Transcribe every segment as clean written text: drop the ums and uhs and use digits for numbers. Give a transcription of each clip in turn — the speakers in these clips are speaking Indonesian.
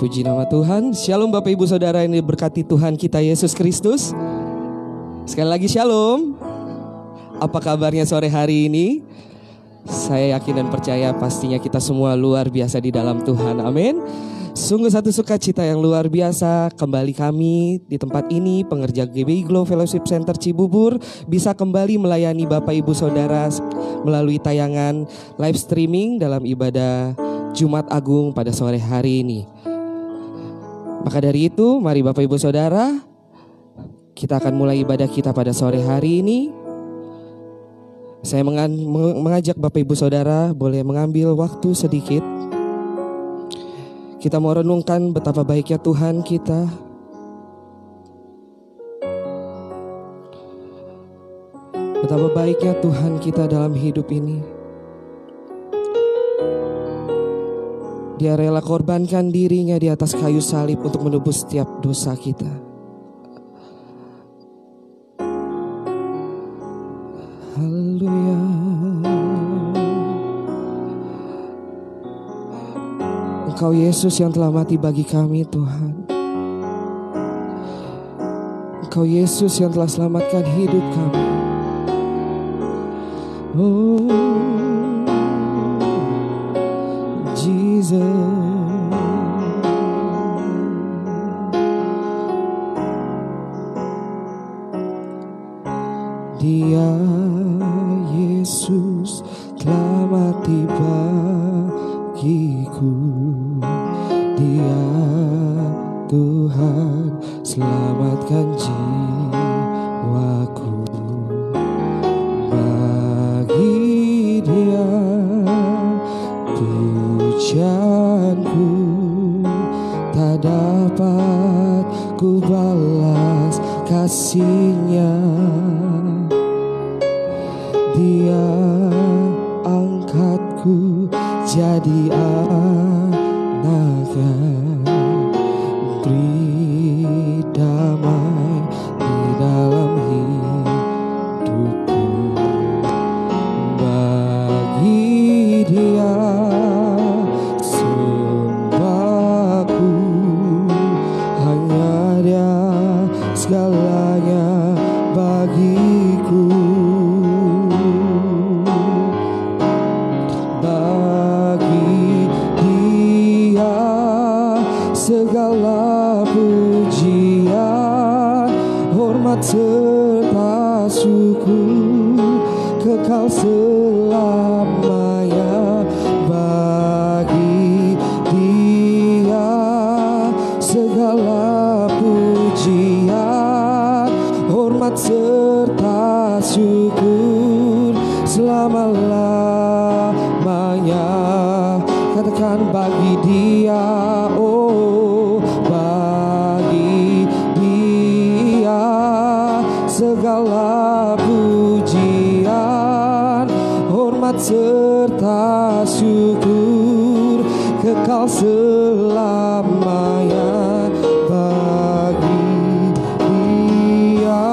Puji nama Tuhan. Shalom Bapak Ibu Saudara yang diberkati Tuhan kita Yesus Kristus. Sekali lagi shalom. Apa kabarnya sore hari ini? Saya yakin dan percaya pastinya kita semua luar biasa di dalam Tuhan. Amin. Sungguh satu sukacita yang luar biasa kembali kami di tempat ini, pengerja GBI Glow Fellowship Center Cibubur, bisa kembali melayani Bapak Ibu Saudara melalui tayangan live streaming dalam ibadah Jumat Agung pada sore hari ini. Maka dari itu, mari Bapak Ibu Saudara, kita akan mulai ibadah kita pada sore hari ini. Saya mengajak Bapak Ibu Saudara boleh mengambil waktu sedikit. Kita mau renungkan betapa baiknya Tuhan kita. Betapa baiknya Tuhan kita dalam hidup ini. Dia rela korbankan dirinya di atas kayu salib untuk menebus setiap dosa kita. Haleluya. Engkau Yesus yang telah mati bagi kami Tuhan. Engkau Yesus yang telah selamatkan hidup kami. Oh Jesus, Dia Yesus telah mati bagiku. Dia Tuhan selamatkan jiwaku. Bagi Dia pujianku tak dapat ku balas kasih-Nya. Dia angkatku jadi anaknya, beri damai di dalam hidupku. Bagi Dia sembahku, hanya Dia segalanya bagiku. Segala pujian, hormat serta syukur kekal selamanya. Bagi Dia segala pujian, hormat serta syukur selama-lamanya. Katakan bagi Dia, oh bagi Dia segala pujian, hormat serta syukur kekal selamanya. Bagi Dia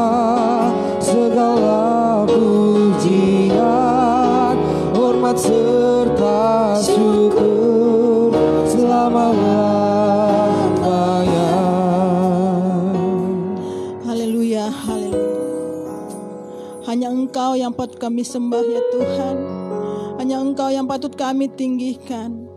segala pujian, hormat serta syukur selama-lamanya. Haleluya, haleluya. Hanya Engkau yang patut kami sembah ya Tuhan. Hanya Engkau yang patut kami tinggikan.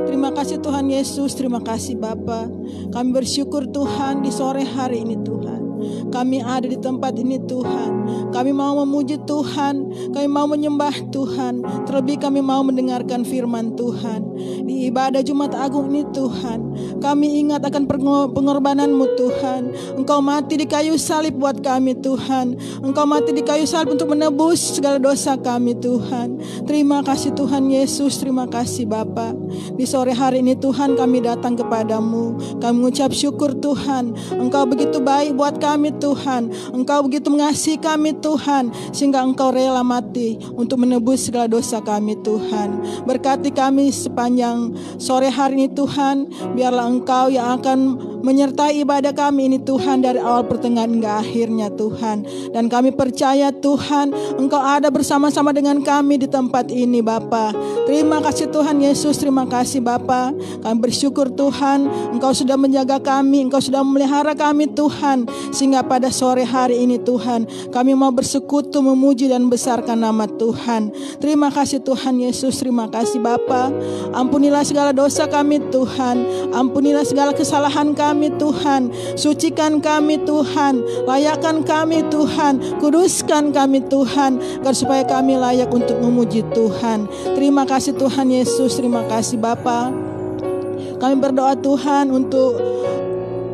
Terima kasih Tuhan Yesus, terima kasih Bapa. Kami bersyukur Tuhan di sore hari ini Tuhan. Kami ada di tempat ini Tuhan. Kami mau memuji Tuhan, kami mau menyembah Tuhan. Terlebih kami mau mendengarkan firman Tuhan. Di ibadah Jumat Agung ini Tuhan, kami ingat akan pengorbanan-Mu Tuhan. Engkau mati di kayu salib buat kami Tuhan. Engkau mati di kayu salib untuk menebus segala dosa kami Tuhan. Terima kasih Tuhan Yesus, terima kasih Bapa. Di sore hari ini Tuhan kami datang kepadamu. Kami mengucap syukur Tuhan. Engkau begitu baik buat kami Tuhan. Engkau begitu mengasihi kami Tuhan, sehingga Engkau rela mati untuk menebus segala dosa kami Tuhan. Berkati kami sepanjang sore hari ini Tuhan. Biarlah Engkau yang akan menyertai ibadah kami ini Tuhan dari awal pertengahan hingga akhirnya Tuhan. Dan kami percaya Tuhan Engkau ada bersama-sama dengan kami di tempat ini Bapa. Terima kasih Tuhan Yesus, terima kasih Bapa. Kami bersyukur Tuhan Engkau sudah menjaga kami, Engkau sudah memelihara kami Tuhan. Sehingga pada sore hari ini Tuhan kami mau bersekutu memuji dan besarkan nama Tuhan. Terima kasih Tuhan Yesus, terima kasih Bapa. Ampunilah segala dosa kami Tuhan, ampunilah segala kesalahan kami Tuhan. Sucikan kami Tuhan, layakkan kami Tuhan, kuduskan kami Tuhan, agar supaya kami layak untuk memuji Tuhan. Terima kasih Tuhan Yesus, terima kasih Bapa. Kami berdoa Tuhan untuk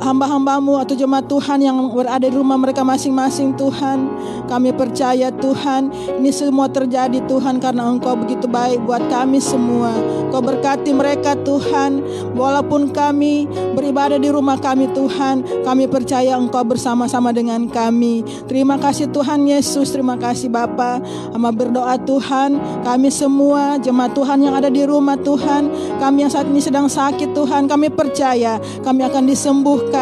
hamba-hambamu atau jemaat Tuhan yang berada di rumah mereka masing-masing Tuhan. Kami percaya Tuhan ini semua terjadi Tuhan karena Engkau begitu baik buat kami semua. Engkau berkati mereka Tuhan. Walaupun kami beribadah di rumah kami Tuhan, kami percaya Engkau bersama-sama dengan kami. Terima kasih Tuhan Yesus, terima kasih Bapa. Hamba berdoa Tuhan, kami semua jemaat Tuhan yang ada di rumah Tuhan, kami yang saat ini sedang sakit Tuhan, kami percaya kami akan disembuhkan.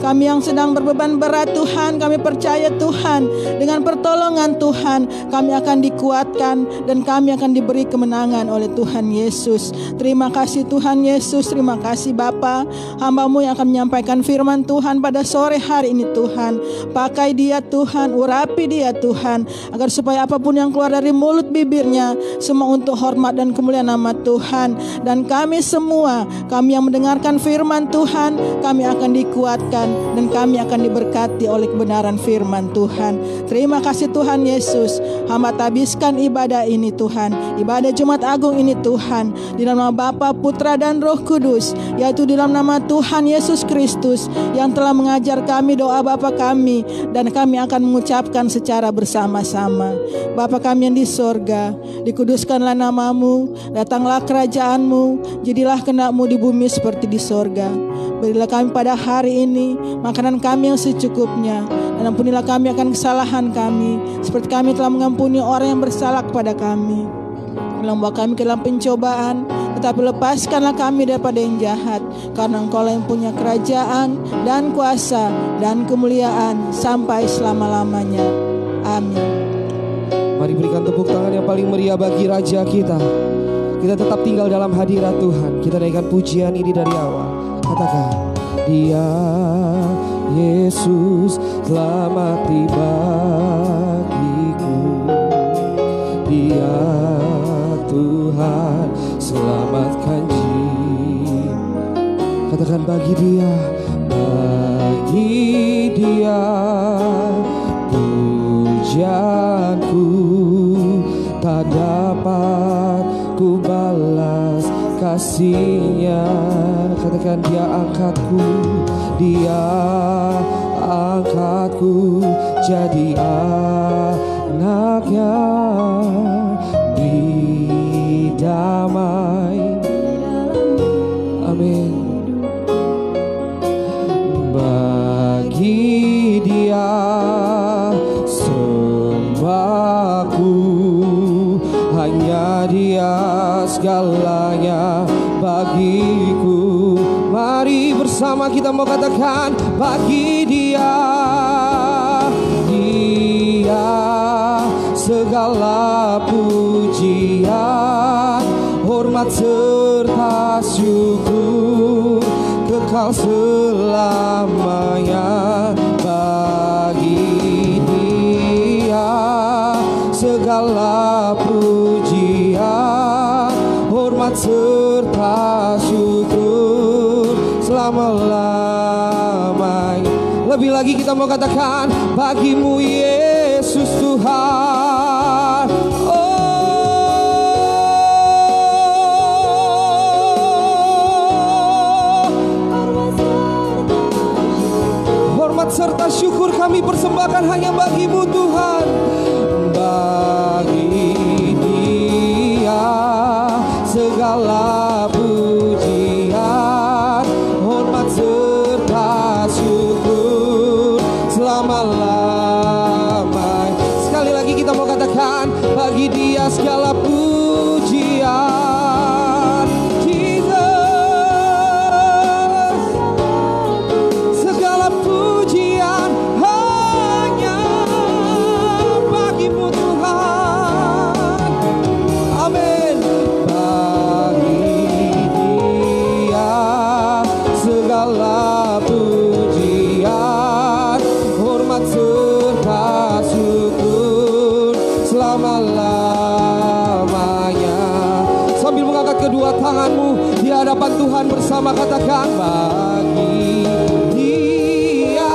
Kami yang sedang berbeban berat Tuhan, kami percaya Tuhan dengan pertolongan Tuhan kami akan dikuatkan dan kami akan diberi kemenangan oleh Tuhan Yesus. Terima kasih Tuhan Yesus, terima kasih Bapa. Hamba-Mu yang akan menyampaikan firman Tuhan pada sore hari ini Tuhan, pakai dia Tuhan, urapi dia Tuhan, agar supaya apapun yang keluar dari mulut bibirnya semua untuk hormat dan kemuliaan nama Tuhan. Dan kami semua, kami yang mendengarkan firman Tuhan, kami akan dikuatkan dan kami akan diberkati oleh kebenaran firman Tuhan. Terima kasih Tuhan Yesus. Hamba habiskan ibadah ini Tuhan, ibadah Jumat Agung ini Tuhan, di nama Bapa, Putra dan Roh Kudus, yaitu di dalam nama Tuhan Yesus Kristus yang telah mengajar kami doa Bapa kami, dan kami akan mengucapkan secara bersama-sama. Bapa kami yang di sorga, dikuduskanlah namamu, datanglah kerajaanmu, jadilah kehendak-Mu di bumi seperti di sorga. Berilah kami pada hari ini makanan kami yang secukupnya, dan ampunilah kami akan kesalahan kami, seperti kami telah mengampuni orang yang bersalah kepada kami. Jangan bawa kami ke dalam pencobaan, tetapi lepaskanlah kami daripada yang jahat, karena Engkau yang punya kerajaan dan kuasa dan kemuliaan sampai selama-lamanya. Amin. Mari berikan tepuk tangan yang paling meriah bagi Raja kita. Kita tetap tinggal dalam hadirat Tuhan. Kita naikkan pujian ini dari awal. Katakan, Dia Yesus telah mati bagiku. Dia Tuhan selamatkan jiwa. Katakan, bagi Dia pujianku tak dapat ku balas kasih-Nya. Katakan, Dia angkatku jadi anak-Nya. Beri damai, amin. Bagi Dia sembahku, hanya Dia segalanya bagiku. Mari bersama kita mau katakan, bagi Dia segala pujian, hormat serta syukur kekal selamanya. Bagi Dia segala pujian, hormat serta syukur selama-lamanya. Lebih lagi kita mau katakan, bagi-Mu Yesus Tuhan. Hormat serta syukur kami persembahkan hanya bagi-Mu Tuhan. Bagi Dia segala pujian, hormat serta syukur selama-lamanya. Sekali lagi kita mau katakan, bagi Dia segala pujian. Jesus, bersama katakan bagi Dia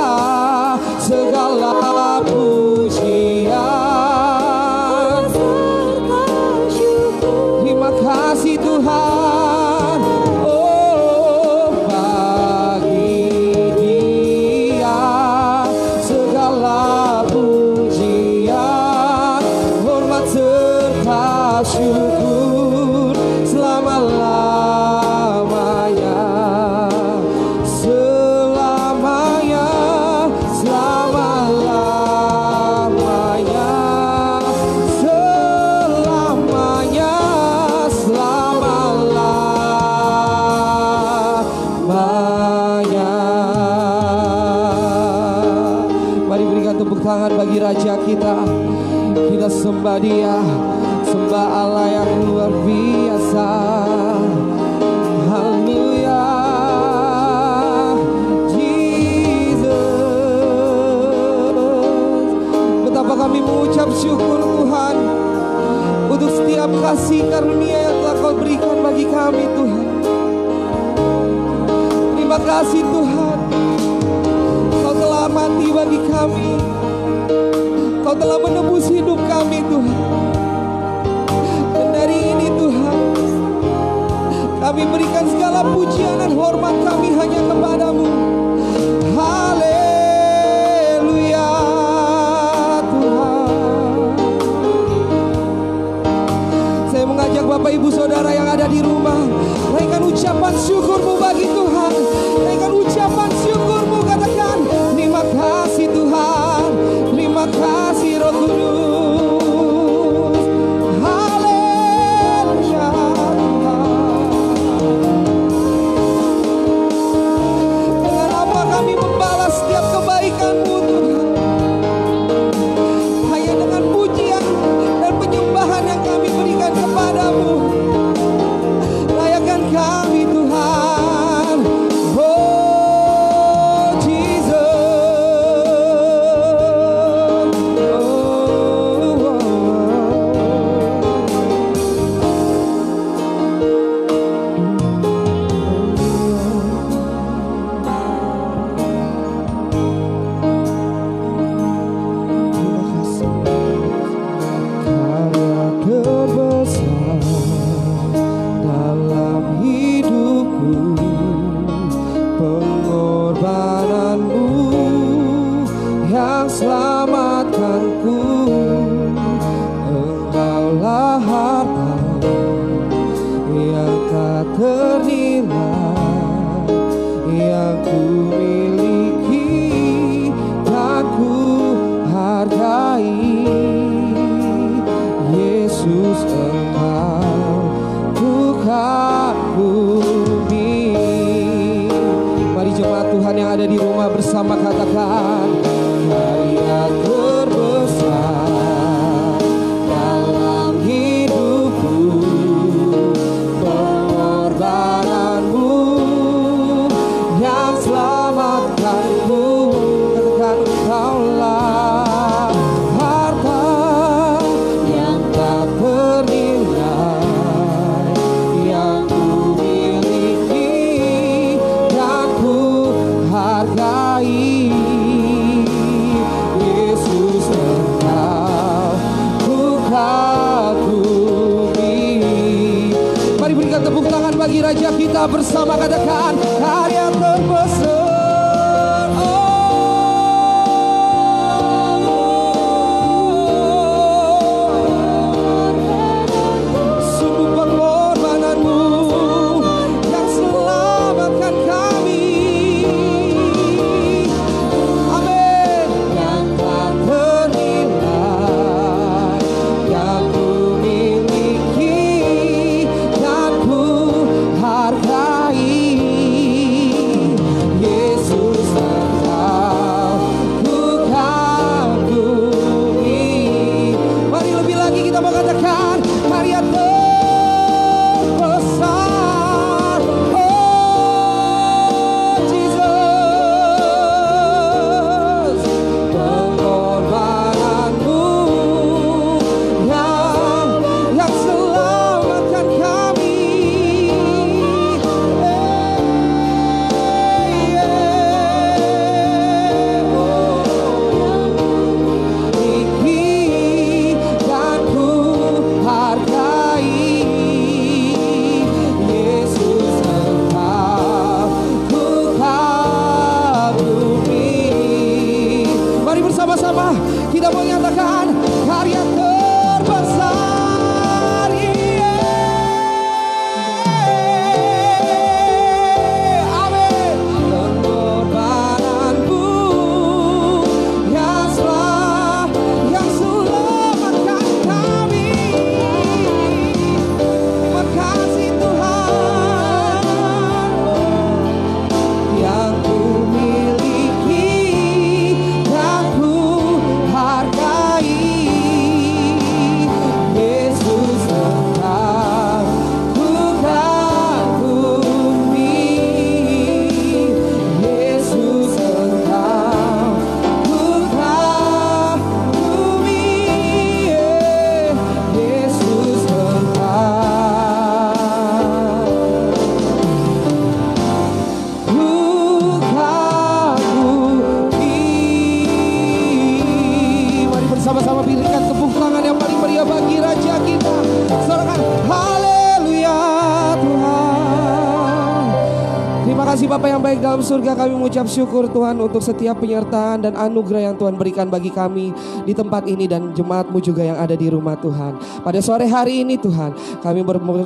segala pujian. Terima kasih Tuhan. Oh, bagi Dia segala pujian, hormat serta syukur selama-lamanya, selamanya, selama-lamanya, selamanya, selama-lamanya. Mari berikan tepuk tangan bagi Raja kita. Kita sembah Dia, sembah Allah yang luar biasa. Haleluya, Jesus. Betapa kami mengucap syukur Tuhan untuk setiap kasih karunia yang telah Kau berikan bagi kami Tuhan. Terima kasih Tuhan, Kau telah mati bagi kami. Kau telah menebus hidup kami Tuhan. Dan dari ini Tuhan, kami berikan segala pujian dan hormat kami hanya kepadamu. Haleluya Tuhan. Saya mengajak Bapak Ibu Saudara yang ada di rumah, naikkan ucapan syukurmu bagi Tuhan. Naikkan ucapan syukurmu, katakan terima kasih Tuhan. Terima kasih Roh Kudus. Haleluya Tuhan. Dengan apa kami membalas setiap kebaikan-Mu Tuhan? Hanya dengan pujian dan penyembahan yang kami berikan kepadamu. Layakkan kami Tuhan. Oh Jesus. Karya terbesar dalam hidupku, pengorbananmu yang selamatkanku. Engkaulah harta yang tak ternilai, yang ku miliki dan ku hargai. Yesus, Engkau bukan bumi. Mari jemaat Tuhan yang ada di rumah bersama katakan karya terbesar dalam hidupku, pengorbananmu yang selamatkanku. Katakan Engkaulah harta yang tak ternilai, yang ku miliki dan ku hargai. Yesus, Engkau bukan bumi. Mari berikan tepuk tangan bagi Raja kita bersama katakan karya terbesar. Sungguh pengorbananmu yang selamatkan kami. Amin. Yang tak ternilai, yang ku miliki dan ku hargai. baik dalam surga, kami mengucap syukur Tuhan untuk setiap penyertaan dan anugerah yang Tuhan berikan bagi kami di tempat ini dan jemaat-Mu juga yang ada di rumah Tuhan. Pada sore hari ini Tuhan, kami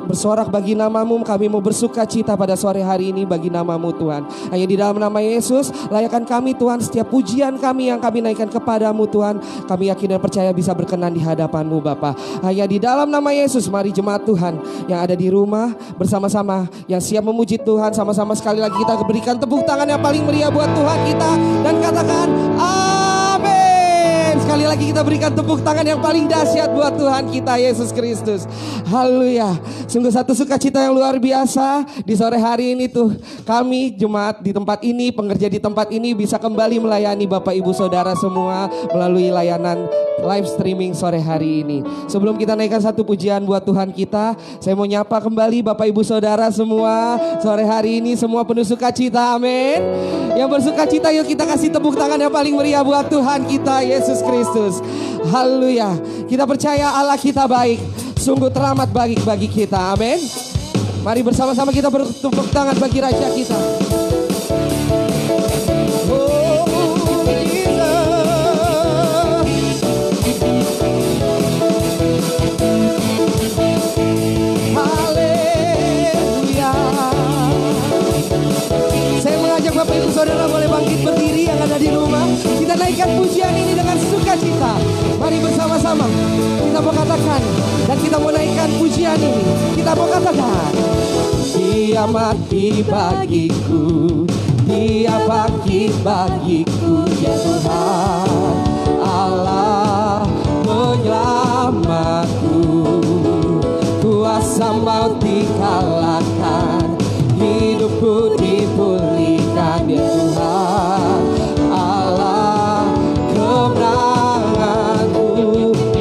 bersorak bagi nama-Mu, kami mau bersuka cita pada sore hari ini bagi nama-Mu Tuhan. Hanya di dalam nama Yesus, layakkan kami Tuhan, setiap pujian kami yang kami naikkan kepadamu Tuhan, kami yakin dan percaya bisa berkenan di hadapan-Mu Bapa. Hanya di dalam nama Yesus, mari jemaat Tuhan yang ada di rumah bersama-sama yang siap memuji Tuhan, sama-sama sekali lagi kita berikan tepuk tangan yang paling meriah buat Tuhan kita dan katakan amin. Sekali lagi kita berikan tepuk tangan yang paling dahsyat buat Tuhan kita Yesus Kristus. Haleluya. Sungguh satu sukacita yang luar biasa di sore hari ini tuh kami jemaat di tempat ini, pengerja di tempat ini bisa kembali melayani Bapak Ibu Saudara semua melalui layanan live streaming sore hari ini. Sebelum kita naikkan satu pujian buat Tuhan kita, saya mau nyapa kembali Bapak Ibu Saudara semua sore hari ini, semua penuh sukacita, amin. Yang bersukacita yuk kita kasih tepuk tangan yang paling meriah buat Tuhan kita Yesus Kristus. Haleluya. Kita percaya Allah kita baik, sungguh teramat baik bagi kita, amin. Mari bersama-sama kita bertepuk tangan bagi Raja kita. Bapak Ibu Saudara boleh bangkit berdiri yang ada di rumah. Kita naikkan pujian ini dengan sukacita. Mari bersama-sama kita mau katakan dan kita mau naikkan pujian ini. Kita mau katakan, Dia mati bagiku, Dia bangkit bagiku, ya Tuhan Allah penyelamatku. Kuasa maut dikalahkan, hidupku dipulihkan, ya Tuhan Allah kemenanganku.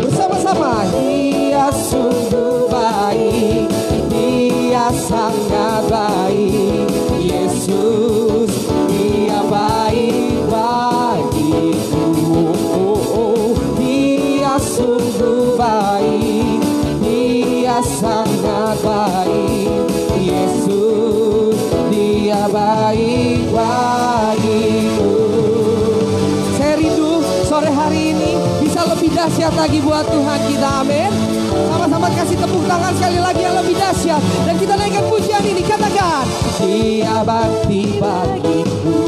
Bersama-sama, Dia sungguh baik, Dia sangat baik, Yesus Dia baik bagiku. Dia sungguh baik, Dia sangat baik, Yesus Dia baik bagiku. Saya rindu sore hari ini bisa lebih dahsyat lagi buat Tuhan kita, amin. Sama-sama kasih tepuk tangan sekali lagi yang lebih dahsyat dan kita naikkan pujian ini, katakan, Dia bangkit bagiku,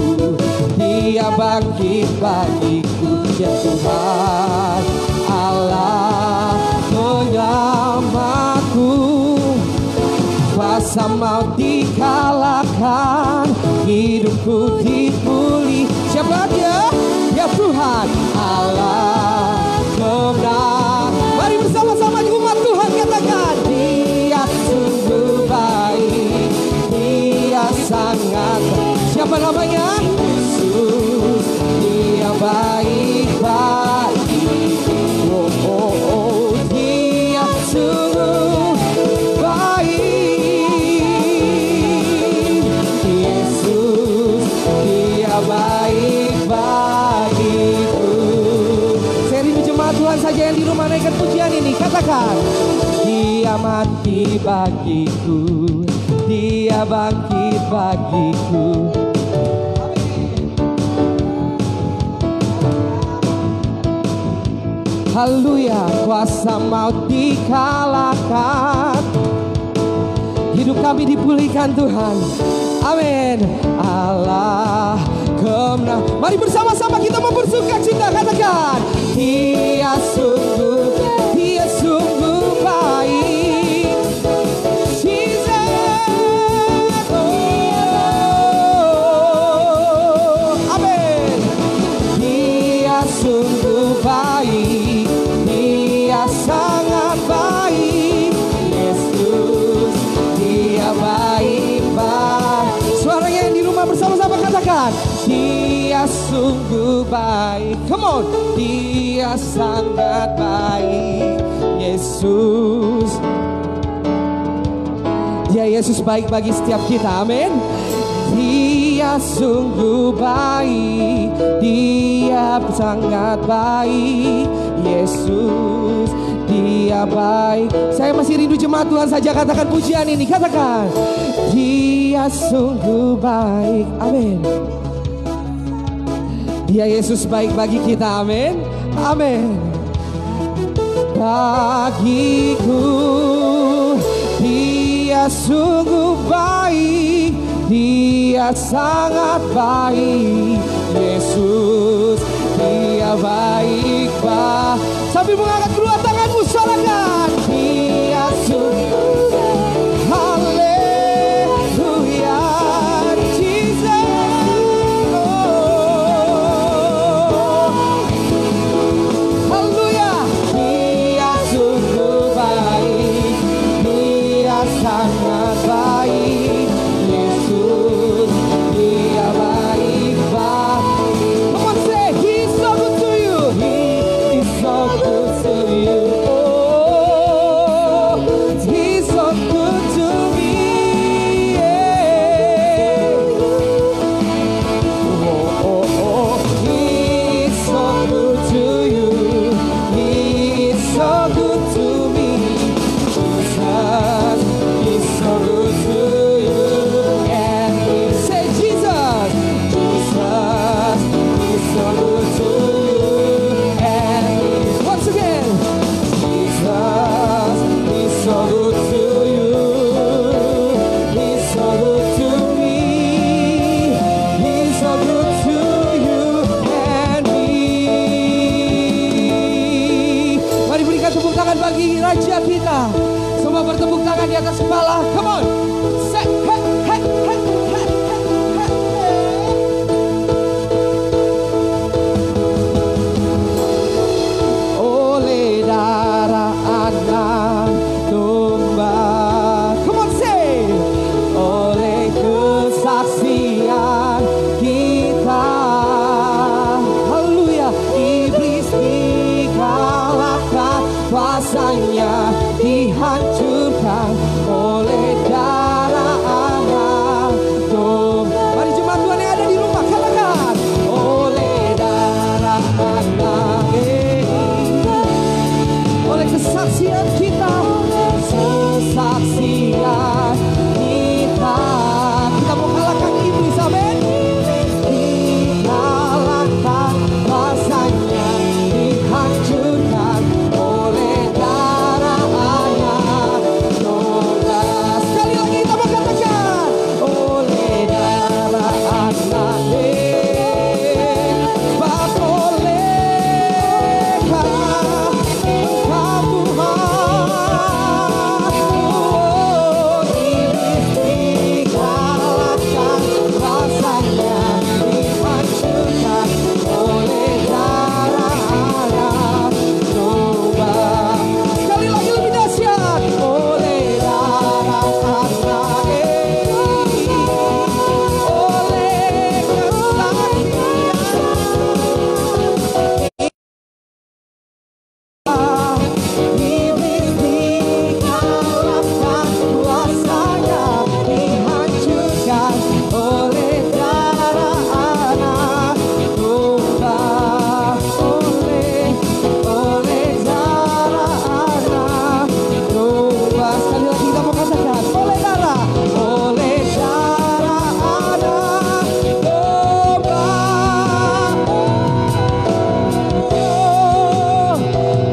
Dia bangkit bagiku, ya Tuhan Allah penyelamatku. Kuasa maut dikalahkan, hidupku dipulih. Siapa Dia? Ya Tuhan Allah kemenangan. Mari bersama-sama umat Tuhan katakan, Dia sungguh baik, Dia sangat baik. Siapa namanya? Yesus Dia baik bagiku. Dia sungguh baik, baik bagiku. Saya rindu jemaat Tuhan saja yang di rumah naikkan pujian ini, katakan, Dia mati bagiku, Dia bangkit bagiku. Haleluya. Kuasa maut dikalahkan, hidup kami dipulihkan Tuhan, amin. Allah kemenang. Mari bersama-sama kita mau bersuka cita, katakan, Dia sungguh baik, Jesus, amin. Dia sungguh baik, Dia sangat baik, Yesus Dia baik baik. Suaranya yang di rumah bersama-sama katakan, Dia sungguh baik. Come on. Dia sangat baik, Yesus. Ya, Yesus baik bagi setiap kita, amin. Dia sungguh baik, Dia sangat baik, Yesus Dia baik. Saya masih rindu jemaat Tuhan saja katakan pujian ini. Katakan, Dia sungguh baik. Amin. Dia Yesus baik bagi kita. Amin. Amin. Bagiku Dia sungguh baik. Dia sangat baik. Yesus Dia baik. Sambil mengangkat kedua tanganmu, sorakan. Dia sungguh baik. Haleluya, Jesus. Haleluya. Dia sungguh baik. Dia sangat baik. Yesus Dia baik. Come on, say, He's so good to you. He is so good to you. Oh, He's so good to me. Yeah. Oh, oh, oh, He is so good to you. He is so good to me. Jesus is so good to you. And we say, Jesus, Jesus is so good to you. And once again, Jesus is so good to you. He's so good to me. He's so good to you and me. Mari berikan tepuk tangan bagi Raja kita. Semua bertepuk tangan di atas kepala. Come on. Say, hey, hey, hey, hey, hey, hey. Oleh darah anak domba. Come on, say. Oleh kesaksian kita. Haleluya. Iblis dikalahkan, kuasanya dihancurkan oleh darah anak domba. Mari jemaat Tuhan yang ada di rumah katakan, oleh darah anak, oleh kesaksian kita, kesaksian kita, kita mau kalahkan iblis. Amin. Dikalahkan, kuasanya dihancurkan oleh darah anak domba. Sekali lagi kita mau katakan, oleh darah anak sebab oleh karena Engkau Tuhan, oh, iblis dikalahkan, kuasanya dihancurkan oleh darah anak domba. Sekali lagi lebih dahsyat, oleh darah anak, oleh kesaksian iblis dikalahkan, kuasanya dihancurkan oleh darah anak domba. Oleh darah anak domba. Sekali lagi kita mau katakan, oleh darah anak domba.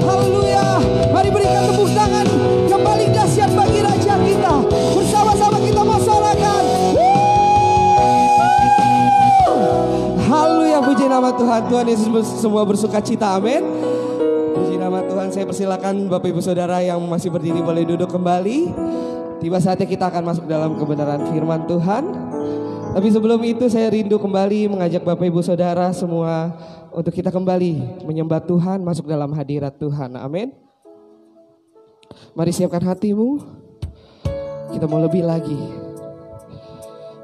Haleluya. Mari berikan tepuk tangan kembali dahsyat bagi Raja kita. Bersama-sama kita mau sorakan. Haleluya, puji nama Tuhan. Tuhan Yesus semua bersuka cita. Amin. Puji nama Tuhan. Saya persilakan Bapak Ibu Saudara yang masih berdiri boleh duduk kembali. Tiba saatnya kita akan masuk dalam kebenaran firman Tuhan. Tapi sebelum itu saya rindu kembali mengajak Bapak Ibu Saudara semua untuk kita kembali menyembah Tuhan, masuk dalam hadirat Tuhan. Amin. Mari siapkan hatimu. Kita mau lebih lagi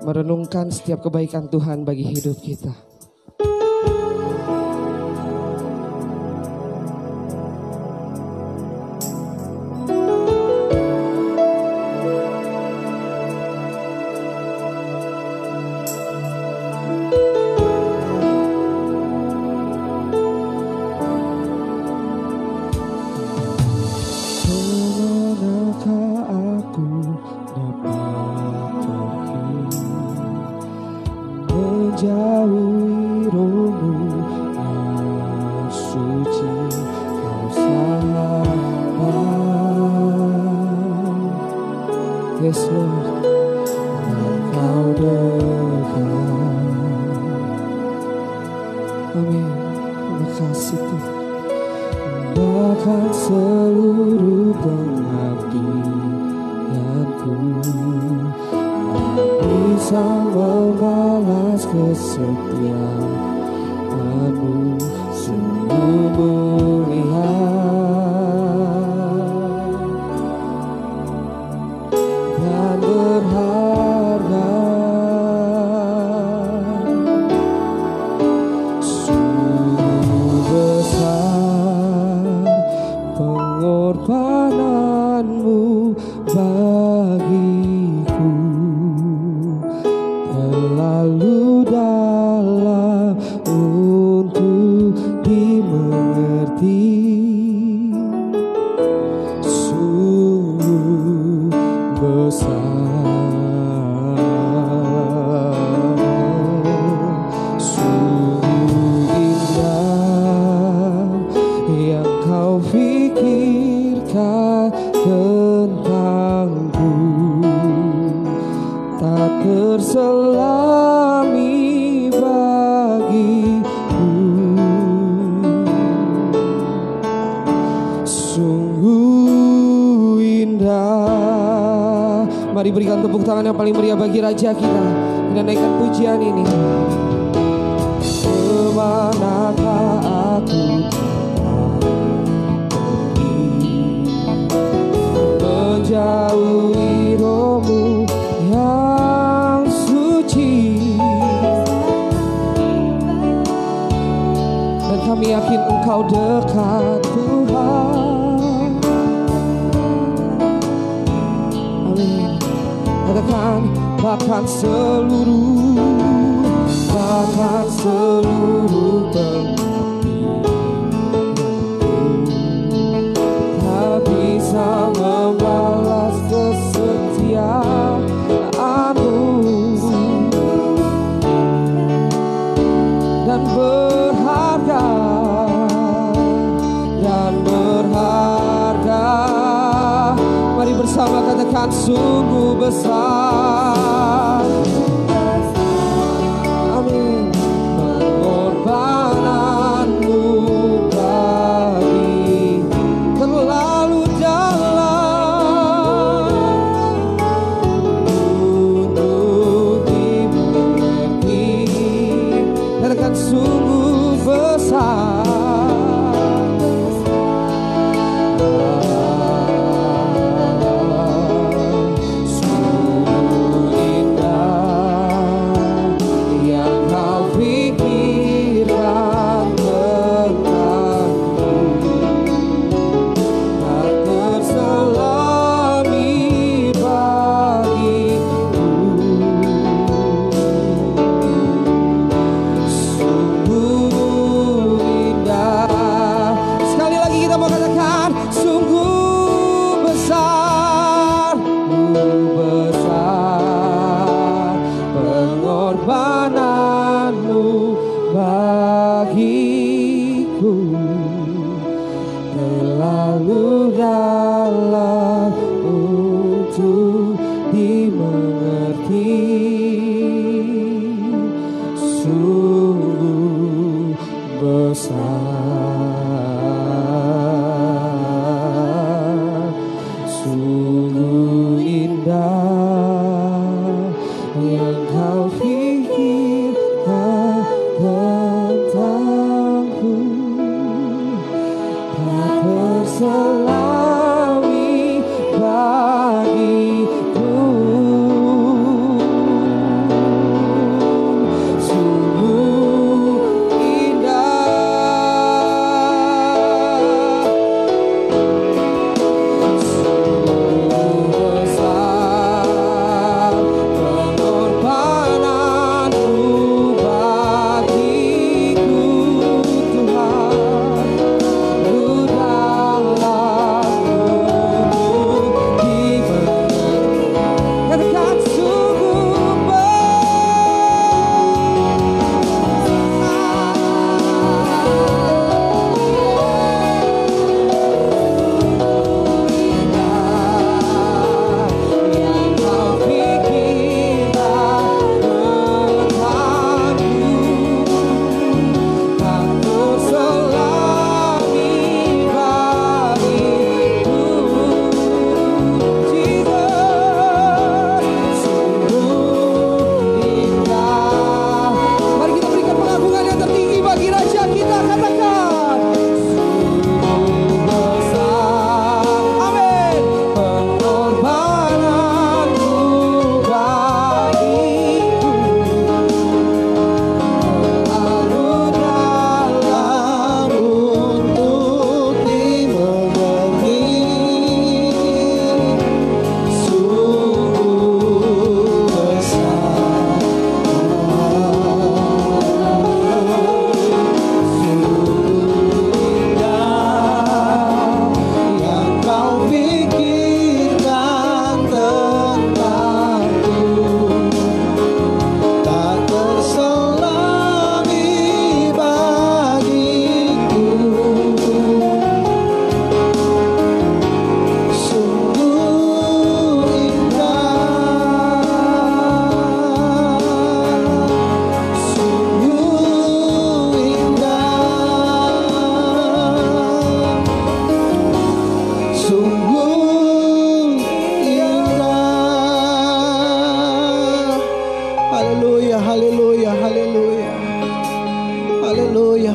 merenungkan setiap kebaikan Tuhan bagi hidup kita. menjauhi rohmu yang suci, kau sahabat. Yes Lord, dan kau dekat. Amin. Terima kasih Tuhan. Bahkan seluruh pengabdianku bisa membalas kesetiaanmu, sungguh mulia dan berharga. Sungguh besar pengorbananmu bagiku, terlalu dalam untuk dimengerti. Sungguh besar, sungguh indah yang kau pikirkan tentangku, tak terselami bagiku. Sungguh indah. Mari berikan tepuk tangan yang paling meriah bagi Raja kita. Kita naikkan pujian ini. Kemanakah aku menjauhi rohmu yang suci, dan kami yakin Engkau dekat Tuhan. Amin. Katakan bahkan seluruh tak bisa membalas kesetiaanmu, dan berharga, dan berharga. Mari bersama katakan sungguh besar. Amin. Pengorbananmu bagi terlalu dalam untuk dimengerti. Katakan sungguh besar.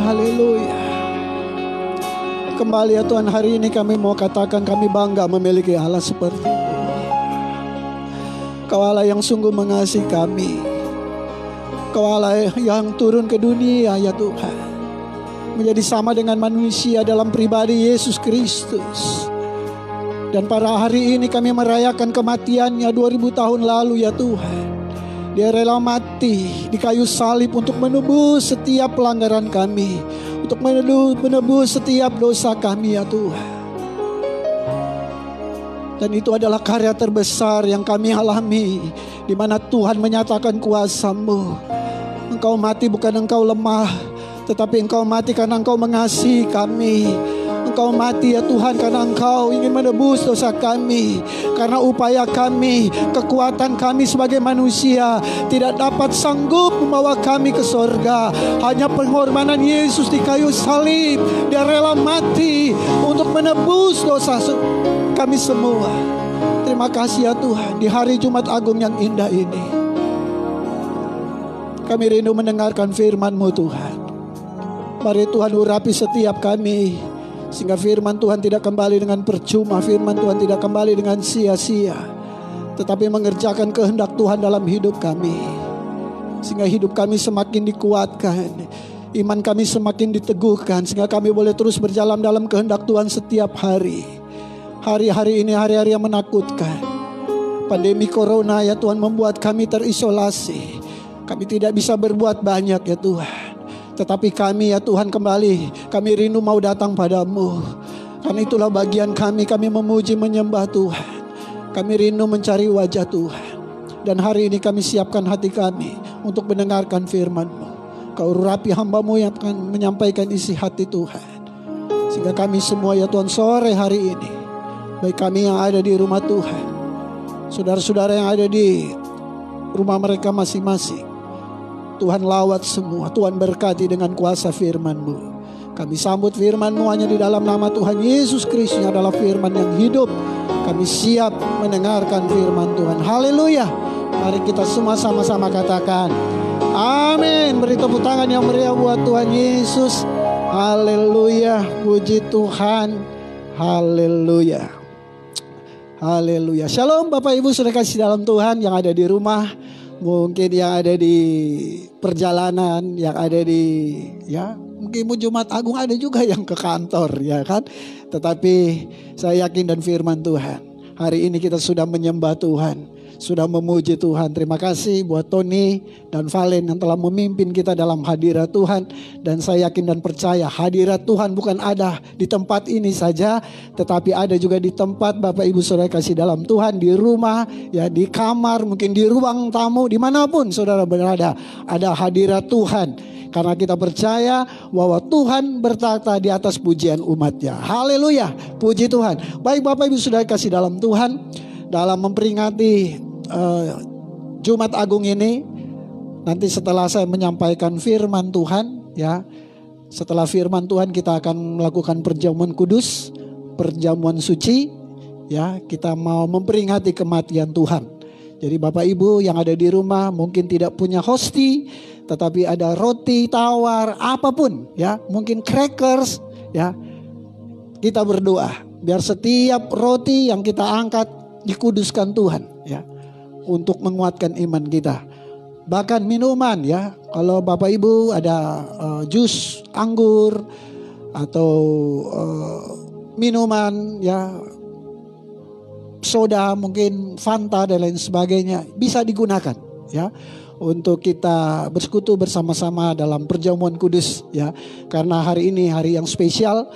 haleluya. Kembali ya Tuhan, hari ini kami mau katakan kami bangga memiliki Allah seperti itu. Kau Allah yang sungguh mengasihi kami. Kau Allah yang turun ke dunia ya Tuhan, menjadi sama dengan manusia dalam pribadi Yesus Kristus. Dan pada hari ini kami merayakan kematiannya 2000 tahun lalu ya Tuhan. Dia rela mati di kayu salib untuk menebus setiap pelanggaran kami, untuk menebus setiap dosa kami ya Tuhan. Dan itu adalah karya terbesar yang kami alami, di mana Tuhan menyatakan kuasa-Mu. Engkau mati bukan engkau lemah, tetapi engkau mati karena engkau mengasihi kami. Engkau mati ya Tuhan karena engkau ingin menebus dosa kami. Karena upaya kami, kekuatan kami sebagai manusia tidak dapat sanggup membawa kami ke sorga. Hanya pengorbanan Yesus di kayu salib. Dia rela mati untuk menebus dosa kami semua. Terima kasih ya Tuhan, di hari Jumat Agung yang indah ini kami rindu mendengarkan firman-Mu Tuhan. Mari Tuhan urapi setiap kami, sehingga firman Tuhan tidak kembali dengan percuma, firman Tuhan tidak kembali dengan sia-sia, tetapi mengerjakan kehendak Tuhan dalam hidup kami. Sehingga hidup kami semakin dikuatkan, iman kami semakin diteguhkan, sehingga kami boleh terus berjalan dalam kehendak Tuhan setiap hari. Hari-hari ini hari-hari yang menakutkan. Pandemi Corona ya Tuhan membuat kami terisolasi. Kami tidak bisa berbuat banyak ya Tuhan. Tetapi kami ya Tuhan kembali, kami rindu mau datang padamu. Karena itulah bagian kami memuji menyembah Tuhan. Kami rindu mencari wajah Tuhan. Dan hari ini kami siapkan hati kami untuk mendengarkan firman-Mu. Kau urapi hamba-Mu yang akan menyampaikan isi hati Tuhan. Sehingga kami semua ya Tuhan sore hari ini, baik kami yang ada di rumah Tuhan, saudara-saudara yang ada di rumah mereka masing-masing, Tuhan lawat semua, Tuhan berkati dengan kuasa firman-Mu. Kami sambut firman-Mu hanya di dalam nama Tuhan Yesus Kristus yang adalah firman yang hidup. Kami siap mendengarkan firman Tuhan. Haleluya. Mari kita semua sama-sama katakan amin. Beri tepuk tangan yang meriah buat Tuhan Yesus. Haleluya. Puji Tuhan. Haleluya. Haleluya. Shalom Bapak Ibu sudah kasih dalam Tuhan yang ada di rumah, mungkin yang ada di perjalanan, yang ada di mungkin Jumat Agung, ada juga yang ke kantor ya kan. Tetapi saya yakin dan firman Tuhan, hari ini kita sudah menyembah Tuhan, sudah memuji Tuhan. Terima kasih buat Tony dan Valen yang telah memimpin kita dalam hadirat Tuhan. Dan saya yakin dan percaya hadirat Tuhan bukan ada di tempat ini saja, tetapi ada juga di tempat Bapak Ibu Saudara kasih dalam Tuhan, di rumah, ya di kamar, mungkin di ruang tamu, dimanapun saudara berada, ada hadirat Tuhan. Karena kita percaya bahwa Tuhan bertata di atas pujian umatnya. Haleluya, puji Tuhan. Baik Bapak Ibu Saudara kasih dalam Tuhan, dalam memperingati Jumat Agung ini, nanti setelah saya menyampaikan firman Tuhan, ya, setelah firman Tuhan kita akan melakukan perjamuan kudus, perjamuan suci, ya, kita mau memperingati kematian Tuhan. Jadi Bapak Ibu yang ada di rumah mungkin tidak punya hosti, tetapi ada roti tawar, apapun, ya, mungkin crackers, ya, kita berdoa biar setiap roti yang kita angkat dikuduskan Tuhan, ya, untuk menguatkan iman kita. Bahkan minuman, ya, kalau Bapak Ibu ada jus anggur atau minuman, ya, soda, mungkin Fanta dan lain sebagainya, bisa digunakan, ya, untuk kita bersekutu bersama-sama dalam perjamuan kudus, ya. Karena hari ini hari yang spesial.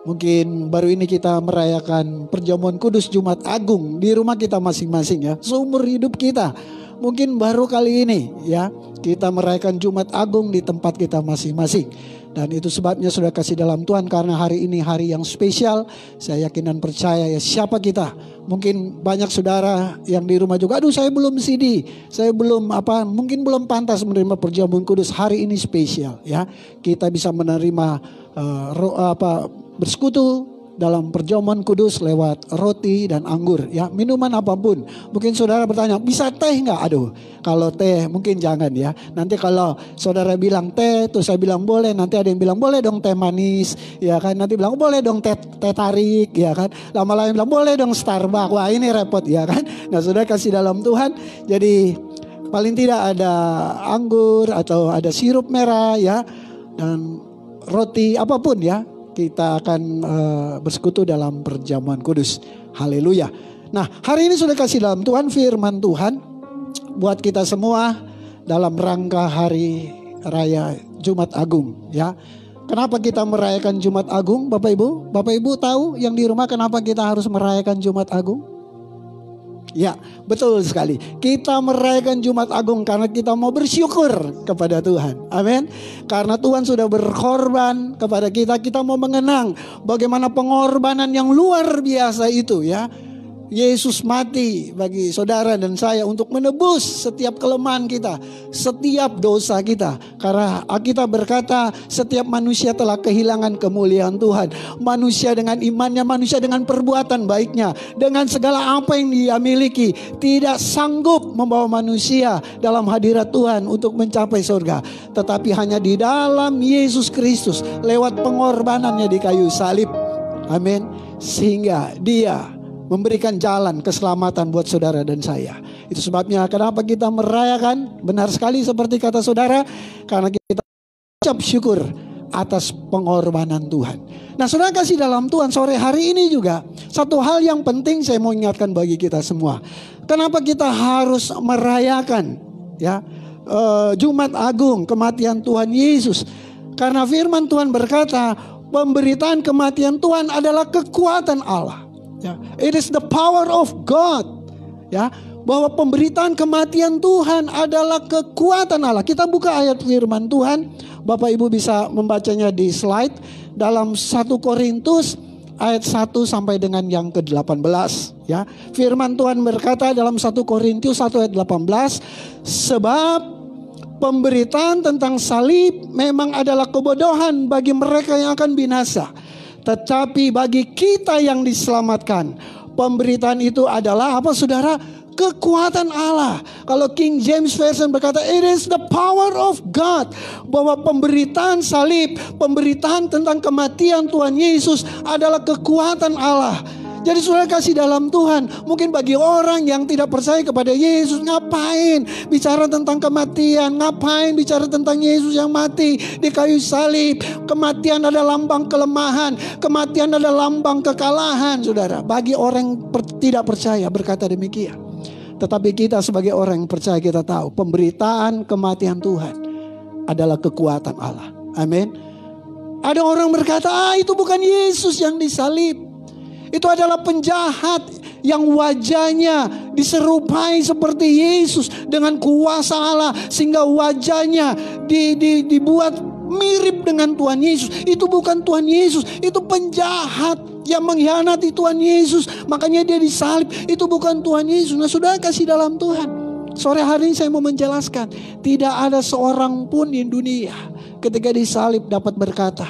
Mungkin baru ini kita merayakan perjamuan kudus Jumat Agung di rumah kita masing-masing, ya. Seumur hidup kita mungkin baru kali ini, ya, kita merayakan Jumat Agung di tempat kita masing-masing. Dan itu sebabnya sudah kasih dalam Tuhan, karena hari ini hari yang spesial. Saya yakin dan percaya, ya, siapa kita. Mungkin banyak saudara yang di rumah juga, aduh saya belum CD, saya belum mungkin belum pantas menerima perjamuan kudus. Hari ini spesial, ya. Kita bisa menerima bersekutu dalam perjamuan kudus lewat roti dan anggur, ya, minuman apapun. Mungkin saudara bertanya, bisa teh nggak? Aduh, kalau teh mungkin jangan ya. Nanti kalau saudara bilang teh, terus saya bilang boleh, nanti ada yang bilang boleh dong teh manis, ya kan? Nanti bilang boleh dong teh tarik, ya kan? Lama-lama bilang boleh dong Starbucks. Wah, ini repot, ya kan? Nah, saudara kasih dalam Tuhan, jadi paling tidak ada anggur atau ada sirup merah, ya, dan roti apapun, ya. Kita akan bersekutu dalam perjamuan kudus. Haleluya. Nah, hari ini sudah kasih dalam Tuhan firman Tuhan buat kita semua dalam rangka hari raya Jumat Agung, ya. Kenapa kita merayakan Jumat Agung, Bapak Ibu? Bapak Ibu tahu yang di rumah kenapa kita harus merayakan Jumat Agung? Ya, betul sekali. Kita merayakan Jumat Agung karena kita mau bersyukur kepada Tuhan. Amin. Karena Tuhan sudah berkorban kepada kita. Kita mau mengenang bagaimana pengorbanan yang luar biasa itu, ya. Yesus mati bagi saudara dan saya untuk menebus setiap kelemahan kita, setiap dosa kita. Karena Alkitab berkata setiap manusia telah kehilangan kemuliaan Tuhan. Manusia dengan imannya, manusia dengan perbuatan baiknya, dengan segala apa yang dia miliki, tidak sanggup membawa manusia dalam hadirat Tuhan untuk mencapai surga. Tetapi hanya di dalam Yesus Kristus lewat pengorbanannya di kayu salib. Amin. Sehingga dia memberikan jalan keselamatan buat saudara dan saya. Itu sebabnya kenapa kita merayakan. Benar sekali seperti kata saudara, karena kita ucap syukur atas pengorbanan Tuhan. Nah, saudara kasih dalam Tuhan, sore hari ini juga satu hal yang penting saya mau ingatkan bagi kita semua. Kenapa kita harus merayakan, ya, Jumat Agung, kematian Tuhan Yesus? Karena firman Tuhan berkata pemberitaan kematian Tuhan adalah kekuatan Allah. Ya, it is the power of God. Ya, bahwa pemberitaan kematian Tuhan adalah kekuatan Allah. Kita buka ayat firman Tuhan. Bapak Ibu bisa membacanya di slide dalam 1 Korintus ayat 1 sampai dengan yang ke-18, ya. Firman Tuhan berkata dalam 1 Korintus 1 ayat 18, sebab pemberitaan tentang salib memang adalah kebodohan bagi mereka yang akan binasa. Tetapi bagi kita yang diselamatkan, pemberitaan itu adalah apa, saudara? Kekuatan Allah. Kalau King James Version berkata it is the power of God. Bahwa pemberitaan salib, pemberitaan tentang kematian Tuhan Yesus adalah kekuatan Allah. Jadi saudara kasih dalam Tuhan, mungkin bagi orang yang tidak percaya kepada Yesus, ngapain bicara tentang kematian, ngapain bicara tentang Yesus yang mati di kayu salib. Kematian adalah lambang kelemahan, kematian adalah lambang kekalahan, saudara. Bagi orang yang tidak percaya berkata demikian. Tetapi kita sebagai orang yang percaya, kita tahu pemberitaan kematian Tuhan adalah kekuatan Allah. Amin. Ada orang berkata, itu bukan Yesus yang disalib. Itu adalah penjahat yang wajahnya diserupai seperti Yesus dengan kuasa Allah, sehingga wajahnya dibuat mirip dengan Tuhan Yesus. Itu bukan Tuhan Yesus, itu penjahat yang mengkhianati Tuhan Yesus. Makanya dia disalib. Itu bukan Tuhan Yesus. Nah, saudara kasih dalam Tuhan, sore hari ini saya mau menjelaskan, tidak ada seorang pun di dunia ketika disalib dapat berkata,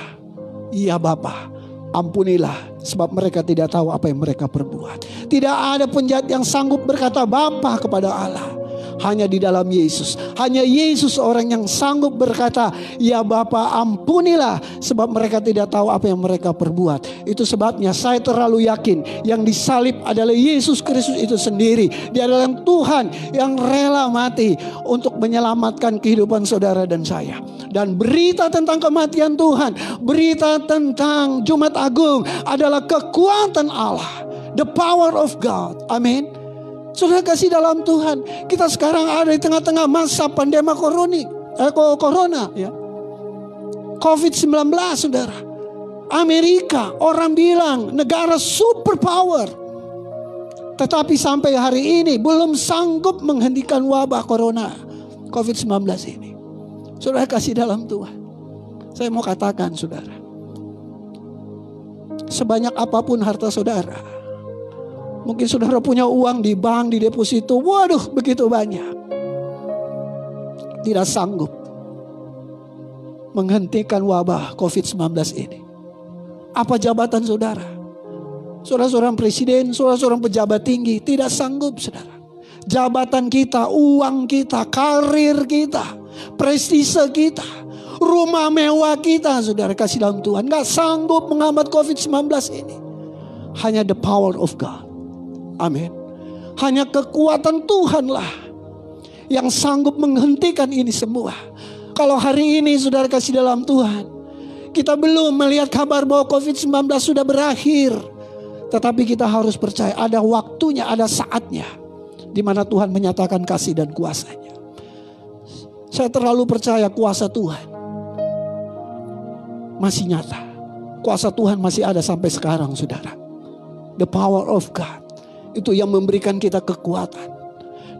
iya Bapa, ampunilah, sebab mereka tidak tahu apa yang mereka perbuat. Tidak ada penjahat yang sanggup berkata Bapa kepada Allah. Hanya di dalam Yesus. Hanya Yesus orang yang sanggup berkata, ya Bapa, ampunilah, sebab mereka tidak tahu apa yang mereka perbuat. Itu sebabnya saya terlalu yakin yang disalib adalah Yesus Kristus itu sendiri. Dia adalah Tuhan yang rela mati untuk menyelamatkan kehidupan saudara dan saya. Dan berita tentang kematian Tuhan, berita tentang Jumat Agung adalah kekuatan Allah, the power of God. Amin. Saudara kasih dalam Tuhan, kita sekarang ada di tengah-tengah masa pandemi corona, ya. COVID-19, saudara. Amerika, orang bilang negara superpower, tetapi sampai hari ini belum sanggup menghentikan wabah corona COVID-19 ini. Saudara kasih dalam Tuhan, saya mau katakan, saudara, sebanyak apapun harta saudara, mungkin saudara punya uang di bank, di deposito, waduh begitu banyak, tidak sanggup menghentikan wabah COVID-19 ini. Apa jabatan saudara? Saudara-saudara presiden, saudara-saudara pejabat tinggi tidak sanggup, saudara. Jabatan kita, uang kita, karir kita, prestise kita, rumah mewah kita, saudara kasih dalam Tuhan, gak sanggup menghambat COVID-19 ini. Hanya the power of God. Amin. Hanya kekuatan Tuhanlah yang sanggup menghentikan ini semua. Kalau hari ini saudara kasih dalam Tuhan, kita belum melihat kabar bahwa COVID-19 sudah berakhir, tetapi kita harus percaya ada waktunya, ada saatnya di mana Tuhan menyatakan kasih dan kuasanya. Saya terlalu percaya kuasa Tuhan masih nyata. Kuasa Tuhan masih ada sampai sekarang, saudara. The power of God itu yang memberikan kita kekuatan.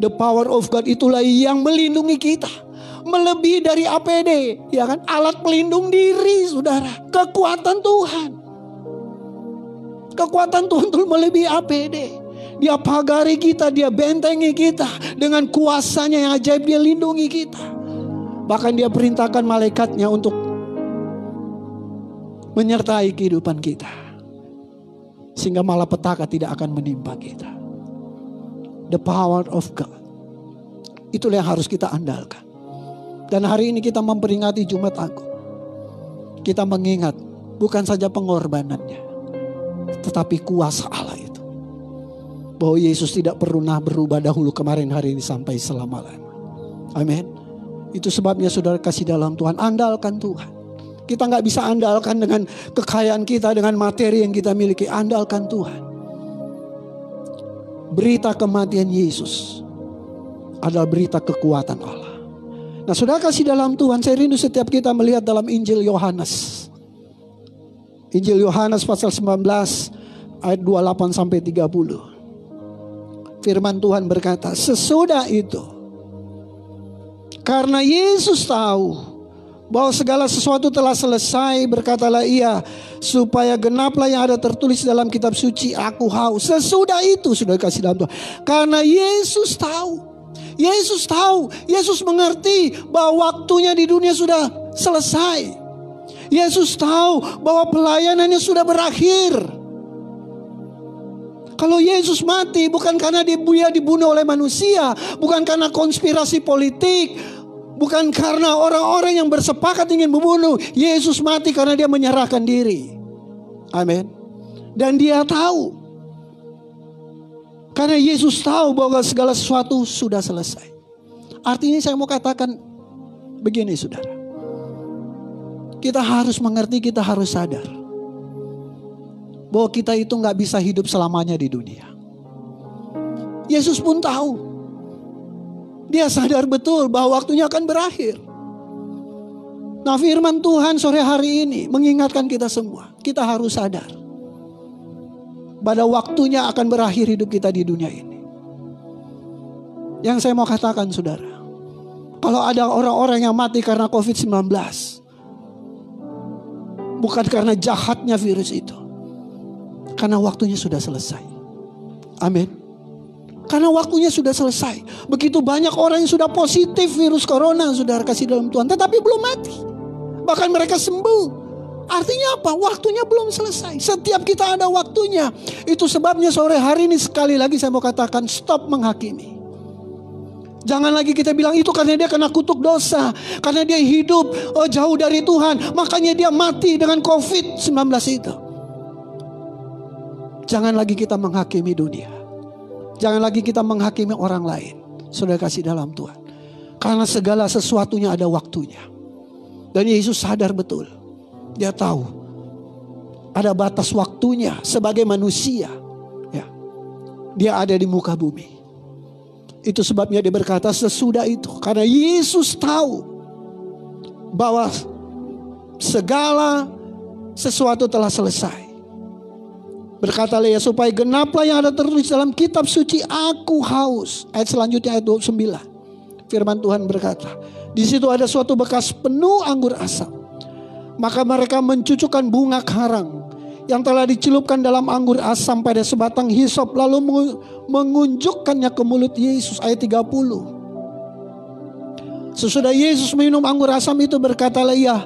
The power of God itulah yang melindungi kita. Melebihi dari APD, ya kan? Alat pelindung diri, saudara. Kekuatan Tuhan. Kekuatan Tuhan itu melebihi APD. Dia pagari kita, dia bentengi kita. Dengan kuasanya yang ajaib dia lindungi kita. Bahkan dia perintahkan malaikatnya untuk menyertai kehidupan kita. Sehingga malapetaka tidak akan menimpa kita. The power of God. Itulah yang harus kita andalkan. Dan hari ini kita memperingati Jumat Agung. Kita mengingat bukan saja pengorbanannya, tetapi kuasa Allah itu. Bahwa Yesus tidak pernah berubah dahulu, kemarin, hari ini, sampai selama-lamanya. Amin. Itu sebabnya saudara kasih dalam Tuhan, andalkan Tuhan. Kita gak bisa andalkan dengan kekayaan kita, dengan materi yang kita miliki. Andalkan Tuhan. Berita kematian Yesus adalah berita kekuatan Allah. Nah, saudara kasih dalam Tuhan, saya rindu setiap kita melihat dalam Injil Yohanes. Injil Yohanes pasal 19 ayat 28 sampai 30. Firman Tuhan berkata, sesudah itu, karena Yesus tahu bahwa segala sesuatu telah selesai, berkatalah ia, supaya genaplah yang ada tertulis dalam kitab suci, aku haus. Sesudah itu, sudah kasih dalam Tuhan, karena Yesus tahu. Yesus tahu, Yesus mengerti bahwa waktunya di dunia sudah selesai. Yesus tahu bahwa pelayanannya sudah berakhir. Kalau Yesus mati bukan karena dia dibunuh oleh manusia, bukan karena konspirasi politik, bukan karena orang-orang yang bersepakat ingin membunuh. Yesus mati karena dia menyerahkan diri. Amin. Dan dia tahu. Karena Yesus tahu bahwa segala sesuatu sudah selesai. Artinya saya mau katakan begini, saudara. Kita harus mengerti, kita harus sadar bahwa kita itu gak bisa hidup selamanya di dunia. Yesus pun tahu. Dia sadar betul bahwa waktunya akan berakhir. Nah, firman Tuhan sore hari ini mengingatkan kita semua. Kita harus sadar. Pada waktunya akan berakhir hidup kita di dunia ini. Yang saya mau katakan, saudara, kalau ada orang-orang yang mati karena COVID-19, bukan karena jahatnya virus itu, karena waktunya sudah selesai. Amin. Karena waktunya sudah selesai. Begitu banyak orang yang sudah positif virus corona, saudara kasih dalam Tuhan, tetapi belum mati. Bahkan mereka sembuh. Artinya apa? Waktunya belum selesai. Setiap kita ada waktunya. Itu sebabnya sore hari ini sekali lagi saya mau katakan, stop menghakimi. Jangan lagi kita bilang itu karena dia kena kutuk dosa, karena dia hidup jauh dari Tuhan, makanya dia mati dengan COVID-19 itu. Jangan lagi kita menghakimi dunia. Jangan lagi kita menghakimi orang lain. Saudara kasih dalam Tuhan. Karena segala sesuatunya ada waktunya. Dan Yesus sadar betul. Dia tahu ada batas waktunya sebagai manusia. Ya, dia ada di muka bumi. Itu sebabnya dia berkata sesudah itu. Karena Yesus tahu bahwa segala sesuatu telah selesai. Berkatalah ya, supaya genaplah yang ada tertulis dalam kitab suci, aku haus. Ayat selanjutnya ayat 29. Firman Tuhan berkata, di situ ada suatu bekas penuh anggur asam. Maka mereka mencucukkan bunga karang yang telah dicelupkan dalam anggur asam pada sebatang hisop, lalu mengunjukkannya ke mulut Yesus. Ayat 30. Sesudah Yesus minum anggur asam itu, berkatalah ia,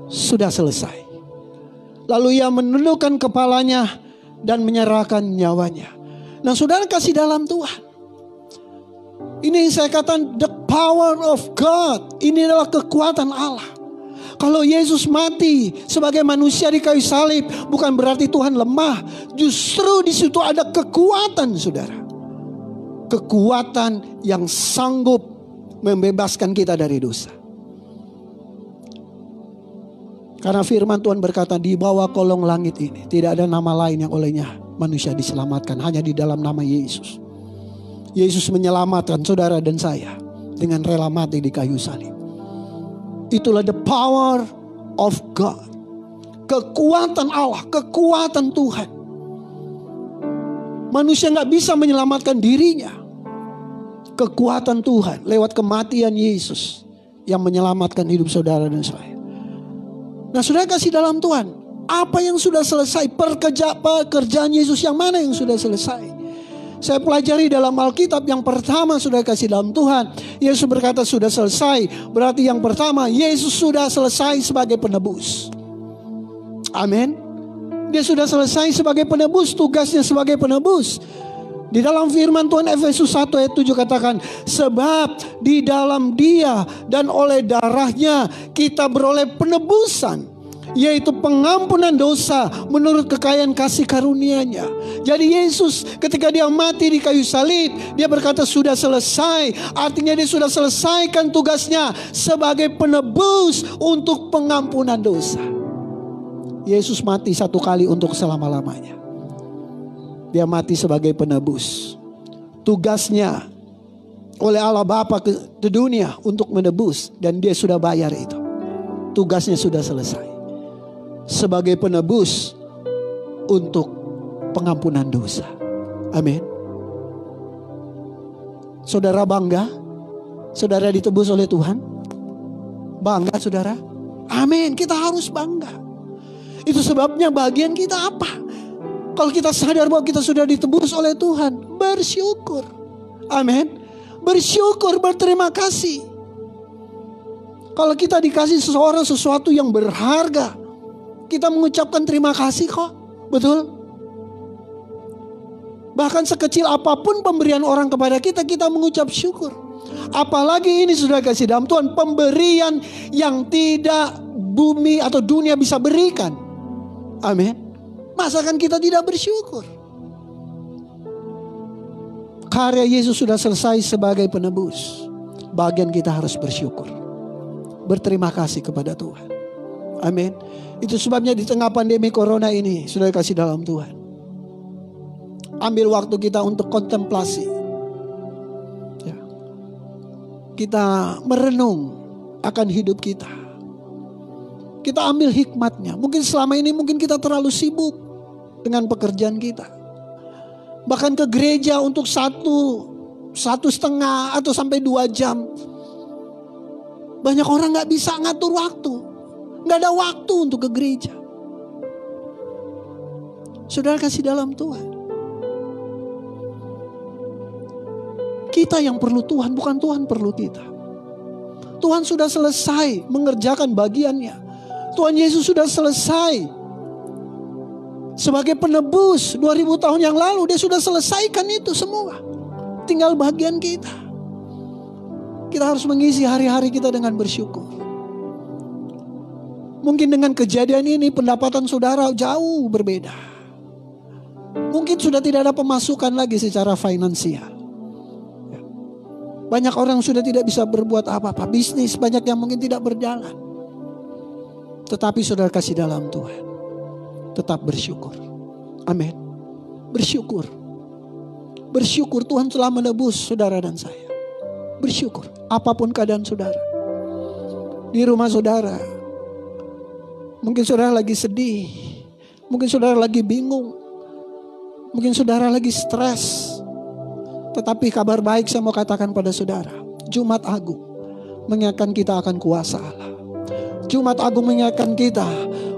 sudah selesai. Lalu ia menundukkan kepalanya dan menyerahkan nyawanya. Nah, saudara kasih dalam Tuhan. Ini yang saya katakan the power of God. Ini adalah kekuatan Allah. Kalau Yesus mati sebagai manusia di kayu salib, bukan berarti Tuhan lemah. Justru di situ ada kekuatan, saudara. Kekuatan yang sanggup membebaskan kita dari dosa. Karena firman Tuhan berkata, di bawah kolong langit ini tidak ada nama lain yang olehnya manusia diselamatkan, hanya di dalam nama Yesus. Yesus menyelamatkan saudara dan saya dengan rela mati di kayu salib. Itulah the power of God. Kekuatan Allah, kekuatan Tuhan. Manusia gak bisa menyelamatkan dirinya. Kekuatan Tuhan lewat kematian Yesus yang menyelamatkan hidup saudara dan saya. Nah, saudara kasih dalam Tuhan, apa yang sudah selesai? Pekerjaan Yesus yang mana yang sudah selesai? Saya pelajari dalam Alkitab, yang pertama sudah kasih dalam Tuhan, Yesus berkata sudah selesai. Berarti yang pertama, Yesus sudah selesai sebagai penebus. Amin. Dia sudah selesai sebagai penebus, tugasnya sebagai penebus. Di dalam firman Tuhan Efesus 1 ayat 7 katakan, sebab di dalam Dia dan oleh darahnya kita beroleh penebusan, yaitu pengampunan dosa menurut kekayaan kasih karunia-Nya. Jadi Yesus ketika dia mati di kayu salib, dia berkata sudah selesai. Artinya dia sudah selesaikan tugasnya sebagai penebus untuk pengampunan dosa. Yesus mati satu kali untuk selama-lamanya. Dia mati sebagai penebus. Tugasnya oleh Allah Bapa ke dunia untuk menebus, dan dia sudah bayar itu. Tugasnya sudah selesai. Sebagai penebus untuk pengampunan dosa. Amin. Saudara bangga? Saudara ditebus oleh Tuhan? Bangga saudara? Amin. Kita harus bangga. Itu sebabnya bagian kita apa? Kalau kita sadar bahwa kita sudah ditebus oleh Tuhan, bersyukur. Amin. Bersyukur, berterima kasih. Kalau kita dikasih seseorang sesuatu yang berharga, kita mengucapkan terima kasih kok. Betul? Bahkan sekecil apapun pemberian orang kepada kita, kita mengucap syukur. Apalagi ini sudah kasih dalam Tuhan, pemberian yang tidak bumi atau dunia bisa berikan. Amin. Masakan kita tidak bersyukur? Karya Yesus sudah selesai sebagai penebus. Bagian kita harus bersyukur. Berterima kasih kepada Tuhan. Amin. Itu sebabnya di tengah pandemi corona ini, sudah kasih dalam Tuhan, ambil waktu kita untuk kontemplasi. Ya. Kita merenung akan hidup kita. Kita ambil hikmatnya. Mungkin selama ini kita terlalu sibuk dengan pekerjaan kita. Bahkan ke gereja untuk 1,5 atau sampai 2 jam. Banyak orang gak bisa ngatur waktu. Gak ada waktu untuk ke gereja. Saudara kasih dalam Tuhan, kita yang perlu Tuhan, bukan Tuhan perlu kita. Tuhan sudah selesai mengerjakan bagiannya. Tuhan Yesus sudah selesai sebagai penebus 2000 tahun yang lalu. Dia sudah selesaikan itu semua. Tinggal bagian kita. Kita harus mengisi hari-hari kita dengan bersyukur. Mungkin dengan kejadian ini pendapatan saudara jauh berbeda. Mungkin sudah tidak ada pemasukan lagi secara finansial. Banyak orang sudah tidak bisa berbuat apa-apa. Bisnis banyak yang mungkin tidak berjalan. Tetapi saudara kasih dalam Tuhan, tetap bersyukur. Amin. Bersyukur. Bersyukur Tuhan telah menebus saudara dan saya. Bersyukur. Apapun keadaan saudara. Di rumah saudara. Mungkin saudara lagi sedih. Mungkin saudara lagi bingung. Mungkin saudara lagi stres. Tetapi kabar baik saya mau katakan pada saudara. Jumat Agung mengingatkan kita akan kuasa Allah. Jumat Agung mengingatkan kita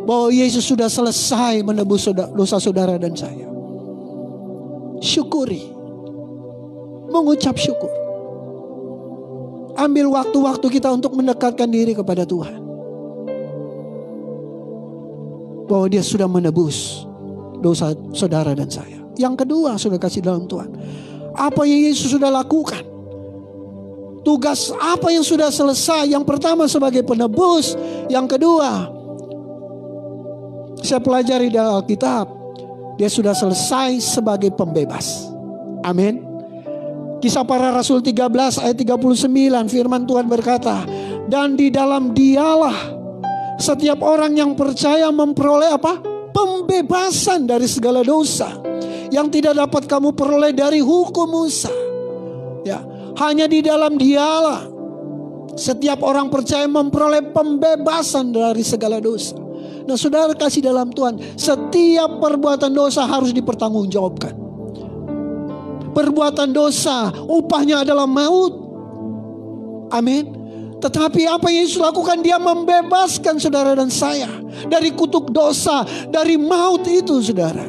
bahwa Yesus sudah selesai menebus dosa saudara dan saya. Syukuri. Mengucap syukur. Ambil waktu-waktu kita untuk mendekatkan diri kepada Tuhan. Bahwa dia sudah menebus dosa saudara dan saya. Yang kedua, saudara kasih dalam Tuhan, apa yang Yesus sudah lakukan, tugas apa yang sudah selesai. Yang pertama sebagai penebus, yang kedua saya pelajari di Alkitab, dia sudah selesai sebagai pembebas. Amin. Kisah Para Rasul 13 ayat 39, firman Tuhan berkata, dan di dalam Dialah setiap orang yang percaya memperoleh apa? Pembebasan dari segala dosa yang tidak dapat kamu peroleh dari hukum Musa. Ya, hanya di dalam Dialah setiap orang percaya memperoleh pembebasan dari segala dosa. Nah, saudara kasih dalam Tuhan, setiap perbuatan dosa harus dipertanggungjawabkan. Perbuatan dosa upahnya adalah maut. Amin. Tetapi apa yang Yesus lakukan, dia membebaskan saudara dan saya dari kutuk dosa, dari maut itu, saudara.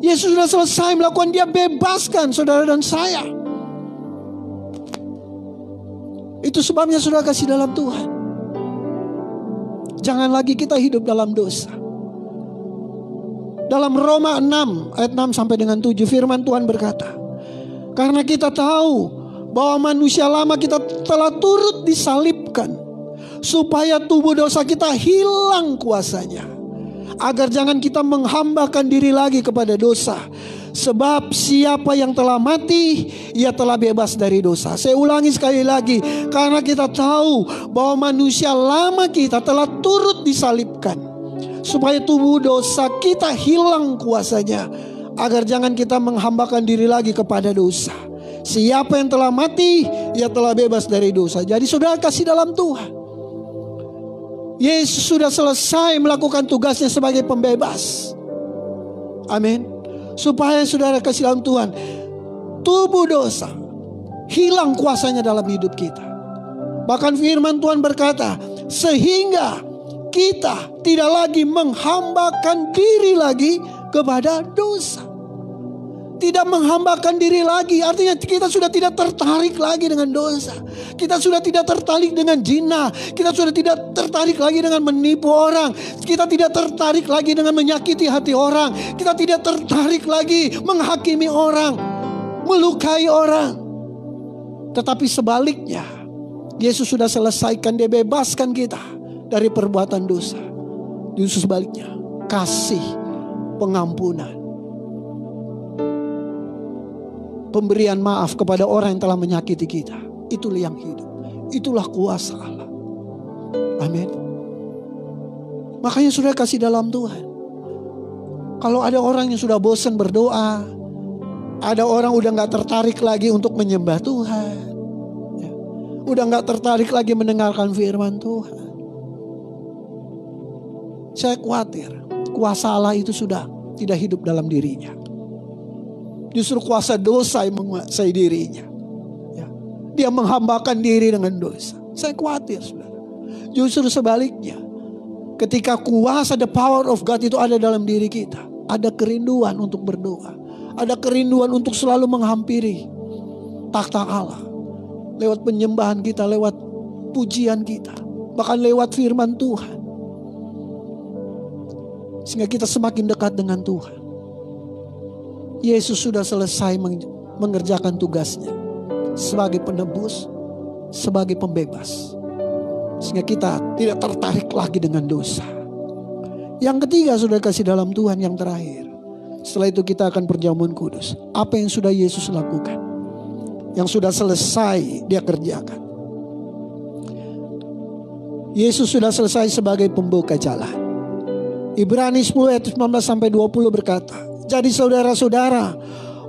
Yesus sudah selesai melakukan, dia bebaskan saudara dan saya. Itu sebabnya saudara kasih dalam Tuhan, jangan lagi kita hidup dalam dosa. Dalam Roma 6 ayat 6 sampai dengan 7 firman Tuhan berkata, karena kita tahu bahwa manusia lama kita telah turut disalibkan, supaya tubuh dosa kita hilang kuasanya, agar jangan kita menghambakan diri lagi kepada dosa. Sebab siapa yang telah mati, ia telah bebas dari dosa. Saya ulangi sekali lagi, karena kita tahu bahwa manusia lama kita telah turut disalibkan, supaya tubuh dosa kita hilang kuasanya, agar jangan kita menghambakan diri lagi kepada dosa. Siapa yang telah mati, ia telah bebas dari dosa. Jadi saudara kasih dalam Tuhan, Yesus sudah selesai melakukan tugasnya sebagai pembebas. Amin. Supaya saudara kasih dalam Tuhan, tubuh dosa hilang kuasanya dalam hidup kita. Bahkan firman Tuhan berkata, sehingga kita tidak lagi menghambakan diri lagi kepada dosa. Tidak menghambakan diri lagi, artinya kita sudah tidak tertarik lagi dengan dosa. Kita sudah tidak tertarik dengan zina. Kita sudah tidak tertarik lagi dengan menipu orang. Kita tidak tertarik lagi dengan menyakiti hati orang. Kita tidak tertarik lagi menghakimi orang, melukai orang. Tetapi sebaliknya, Yesus sudah selesaikan, dia bebaskan kita dari perbuatan dosa. Justru sebaliknya, kasih, pengampunan, pemberian maaf kepada orang yang telah menyakiti kita. Itulah yang hidup. Itulah kuasa Allah. Amin. Makanya sudah kasih dalam Tuhan, kalau ada orang yang sudah bosan berdoa, ada orang udah gak tertarik lagi untuk menyembah Tuhan, udah gak tertarik lagi mendengarkan firman Tuhan, saya khawatir kuasa Allah itu sudah tidak hidup dalam dirinya. Justru kuasa dosa yang menguasai dirinya. Ya. Dia menghambakan diri dengan dosa. Saya khawatir, saudara. Justru sebaliknya, ketika kuasa, the power of God itu ada dalam diri kita, ada kerinduan untuk berdoa, ada kerinduan untuk selalu menghampiri takhta Allah, lewat penyembahan kita, lewat pujian kita, bahkan lewat firman Tuhan, sehingga kita semakin dekat dengan Tuhan. Yesus sudah selesai mengerjakan tugasnya sebagai penebus, sebagai pembebas, sehingga kita tidak tertarik lagi dengan dosa. Yang ketiga, sudah kasih dalam Tuhan, yang terakhir, setelah itu kita akan perjamuan kudus. Apa yang sudah Yesus lakukan, yang sudah selesai dia kerjakan. Yesus sudah selesai sebagai pembuka jalan. Ibrani 10 ayat 19 sampai 20 berkata, jadi saudara-saudara,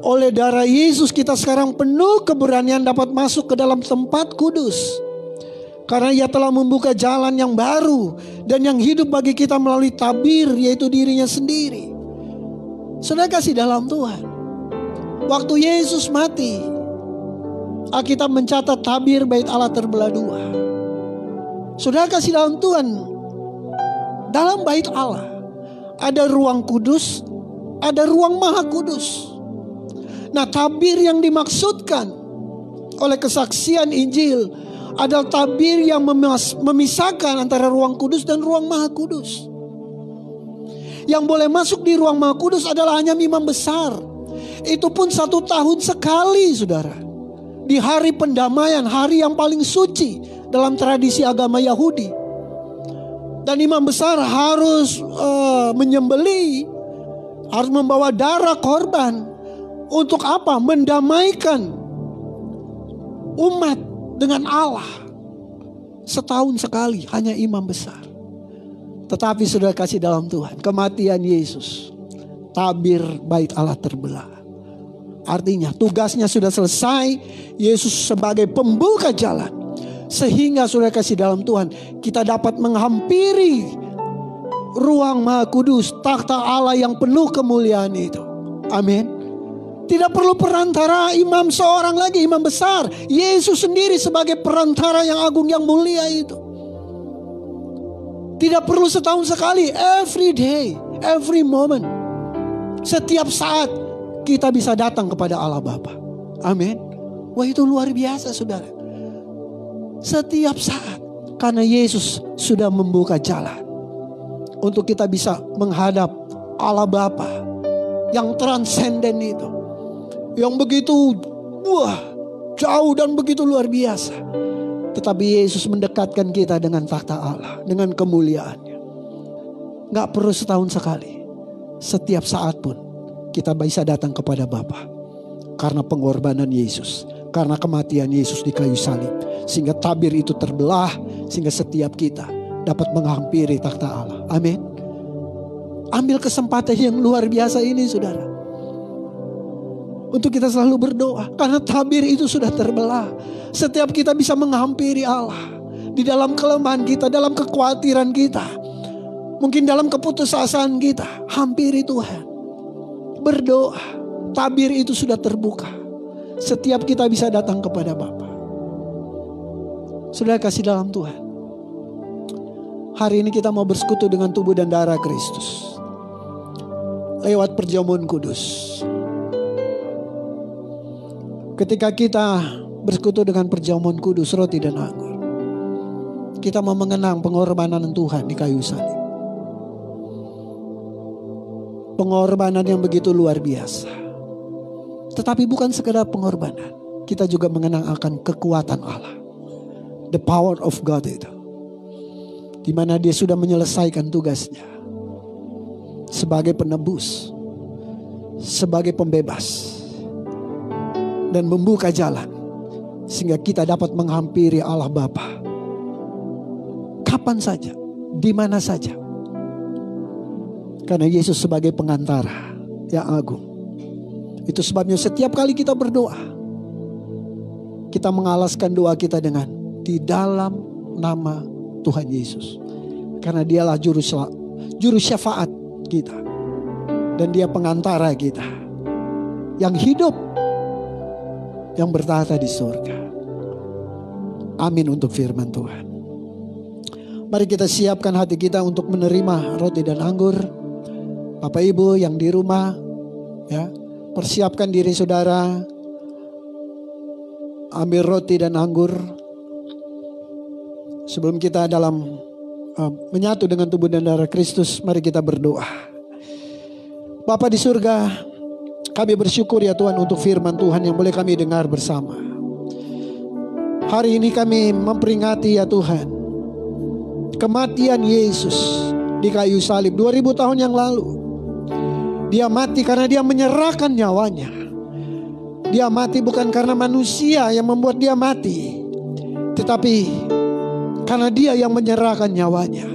oleh darah Yesus kita sekarang penuh keberanian dapat masuk ke dalam tempat kudus, karena ia telah membuka jalan yang baru dan yang hidup bagi kita melalui tabir, yaitu dirinya sendiri. Saudara kasih dalam Tuhan, waktu Yesus mati, Alkitab mencatat tabir bait Allah terbelah dua. Saudara kasih dalam Tuhan, dalam bait Allah ada ruang kudus, ada ruang maha kudus. Nah, tabir yang dimaksudkan oleh kesaksian Injil adalah tabir yang memisahkan antara ruang kudus dan ruang maha kudus. Yang boleh masuk di ruang Maha Kudus adalah hanya imam besar. Itu pun 1 tahun sekali, saudara. Di hari pendamaian, hari yang paling suci dalam tradisi agama Yahudi. Dan imam besar harus menyembelih, harus membawa darah korban. Untuk apa? Mendamaikan umat dengan Allah. Setahun sekali hanya imam besar. Tetapi sudah kasih dalam Tuhan, kematian Yesus, tabir bait Allah terbelah. Artinya tugasnya sudah selesai. Yesus sebagai pembuka jalan. Sehingga sudah kasih dalam Tuhan, kita dapat menghampiri ruang Maha Kudus, takhta Allah yang penuh kemuliaan itu. Amin. Tidak perlu perantara imam seorang lagi, imam besar. Yesus sendiri sebagai perantara yang agung, yang mulia itu. Tidak perlu setahun sekali, every day, every moment. Setiap saat kita bisa datang kepada Allah Bapa. Amin. Wah, itu luar biasa, saudara. Setiap saat, karena Yesus sudah membuka jalan untuk kita bisa menghadap Allah Bapa yang transenden itu, yang begitu jauh dan begitu luar biasa. Tetapi Yesus mendekatkan kita dengan takhta Allah, dengan kemuliaannya. Gak perlu setahun sekali, setiap saat pun kita bisa datang kepada Bapa karena pengorbanan Yesus, karena kematian Yesus di kayu salib. Sehingga tabir itu terbelah, sehingga setiap kita dapat menghampiri takhta Allah. Amin. Ambil kesempatan yang luar biasa ini, saudara, untuk kita selalu berdoa, karena tabir itu sudah terbelah. Setiap kita bisa menghampiri Allah di dalam kelemahan kita, dalam kekhawatiran kita, mungkin dalam keputusasaan kita. Hampiri Tuhan, berdoa. Tabir itu sudah terbuka. Setiap kita bisa datang kepada Bapa. Saudara kasih dalam Tuhan, hari ini kita mau bersekutu dengan tubuh dan darah Kristus lewat perjamuan kudus. Ketika kita bersekutu dengan perjamuan kudus, roti dan anggur, kita mau mengenang pengorbanan Tuhan di kayu salib. Pengorbanan yang begitu luar biasa. Tetapi bukan sekedar pengorbanan, kita juga mengenang akan kekuatan Allah. The power of God itu, di mana Dia sudah menyelesaikan tugasnya sebagai penebus, sebagai pembebas, dan membuka jalan sehingga kita dapat menghampiri Allah Bapa kapan saja, di mana saja. Karena Yesus sebagai pengantara yang agung. Itu sebabnya setiap kali kita berdoa, kita mengalaskan doa kita dengan di dalam nama Tuhan Yesus. Karena Dialah juru syafaat kita. Dan Dia pengantara kita yang hidup, yang bertahta di surga. Amin untuk firman Tuhan. Mari kita siapkan hati kita untuk menerima roti dan anggur. Bapak Ibu yang di rumah, ya, persiapkan diri saudara. Ambil roti dan anggur. Sebelum kita dalam menyatu dengan tubuh dan darah Kristus, mari kita berdoa. Bapa di surga, kami bersyukur ya Tuhan untuk firman Tuhan yang boleh kami dengar bersama. Hari ini kami memperingati ya Tuhan kematian Yesus di kayu salib 2000 tahun yang lalu. Dia mati karena Dia menyerahkan nyawanya. Dia mati bukan karena manusia yang membuat Dia mati, tetapi karena Dia yang menyerahkan nyawanya.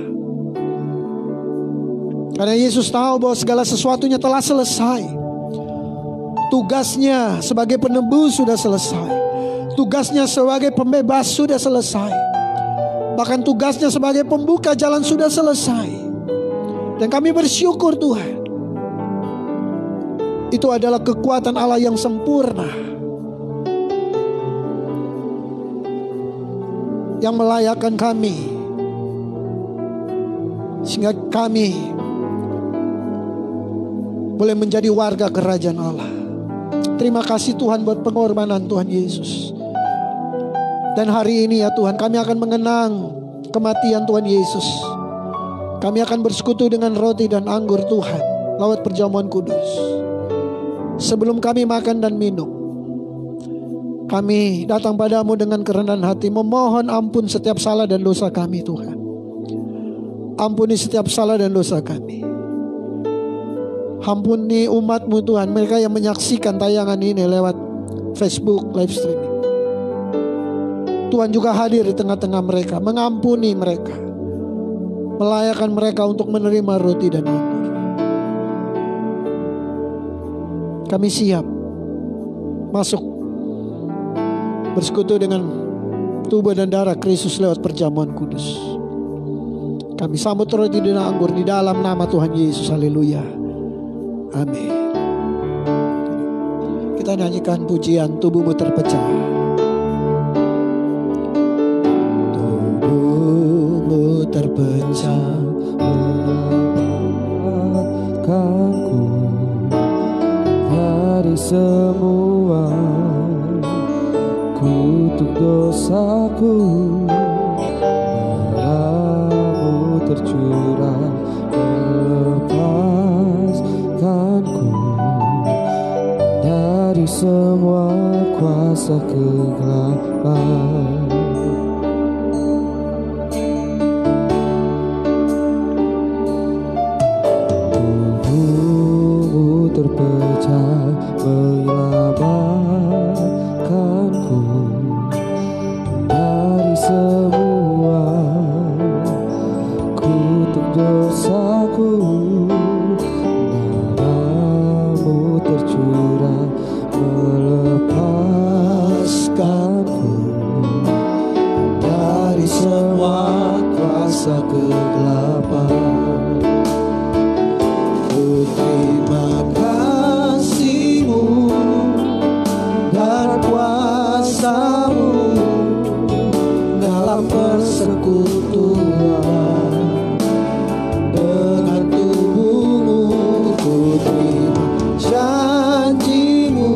Karena Yesus tahu bahwa segala sesuatunya telah selesai. Tugasnya sebagai penebus sudah selesai. Tugasnya sebagai pembebas sudah selesai. Bahkan tugasnya sebagai pembuka jalan sudah selesai. Dan kami bersyukur Tuhan, itu adalah kekuatan Allah yang sempurna, yang melayakkan kami, sehingga kami boleh menjadi warga kerajaan Allah. Terima kasih Tuhan buat pengorbanan Tuhan Yesus. Dan hari ini ya Tuhan, kami akan mengenang kematian Tuhan Yesus. Kami akan bersekutu dengan roti dan anggur Tuhan lewat perjamuan kudus. Sebelum kami makan dan minum, kami datang padamu dengan kerendahan hati, memohon ampun setiap salah dan dosa kami Tuhan. Ampuni setiap salah dan dosa kami. Ampuni umat-Mu Tuhan, mereka yang menyaksikan tayangan ini lewat Facebook live streaming. Tuhan juga hadir di tengah-tengah mereka, mengampuni mereka, melayakkan mereka untuk menerima roti dan anggur. Kami siap masuk bersekutu dengan tubuh dan darah Kristus lewat perjamuan kudus. Kami sambut roti dan anggur di dalam nama Tuhan Yesus. Haleluya. Amin. Kita nyanyikan pujian Tubuhmu Terpecah. Tubuhmu terpecah menyelamatkanku dari semua kutuk dosaku. Darah-Mu tercurah melepaskanku dari semua kuasa kegelapan. Tubuhmu terpecah menyelamatkanku dari semua kutuk dosaku. Darah-Mu tercurah melepaskanku dari semua kuasa kegelapan. Ku terima kasih-Mu dan kuasa-Mu dalam persekutuan dengan tubuh-Mu. Ku terima janji-Mu,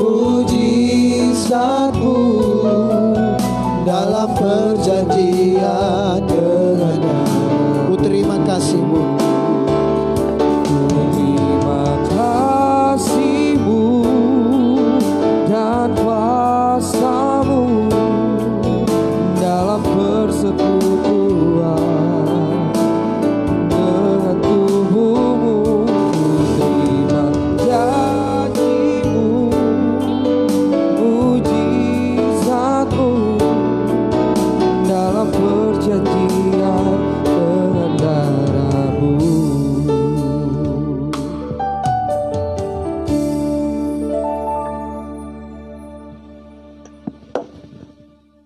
mujizat-Mu dalam perjanjian dengan Ku terima kasih-Mu. Ku terima kasih-Mu dan kuasa-Mu dalam persekutuan dengan tubuh-Mu. Ku terima janji-Mu, mujizat-Mu dalam perjanjian dengan darah-Mu.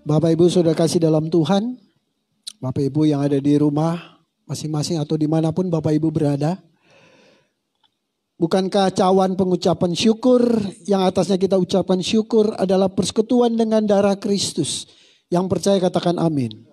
Bapak Ibu sudah kasih dalam Tuhan, Bapak Ibu yang ada di rumah masing-masing atau dimanapun Bapak Ibu berada, bukankah cawan pengucapan syukur yang atasnya kita ucapkan syukur adalah persekutuan dengan darah Kristus? Yang percaya katakan amin.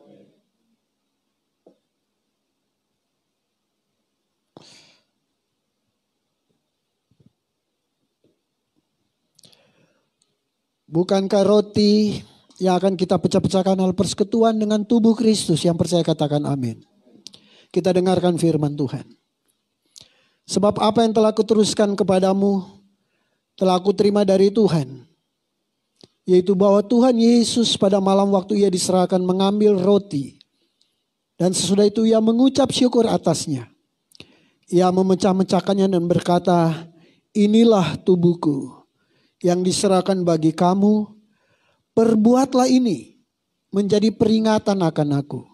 Bukankah roti yang akan kita pecah-pecahkan adalah persekutuan dengan tubuh Kristus? Yang percaya katakan amin. Kita dengarkan firman Tuhan. Sebab apa yang telah kuteruskan kepadamu telah aku terima dari Tuhan, yaitu bahwa Tuhan Yesus pada malam waktu Ia diserahkan mengambil roti, dan sesudah itu Ia mengucap syukur atasnya. Ia memecah-mecahkannya dan berkata, inilah tubuhku yang diserahkan bagi kamu. Perbuatlah ini menjadi peringatan akan aku.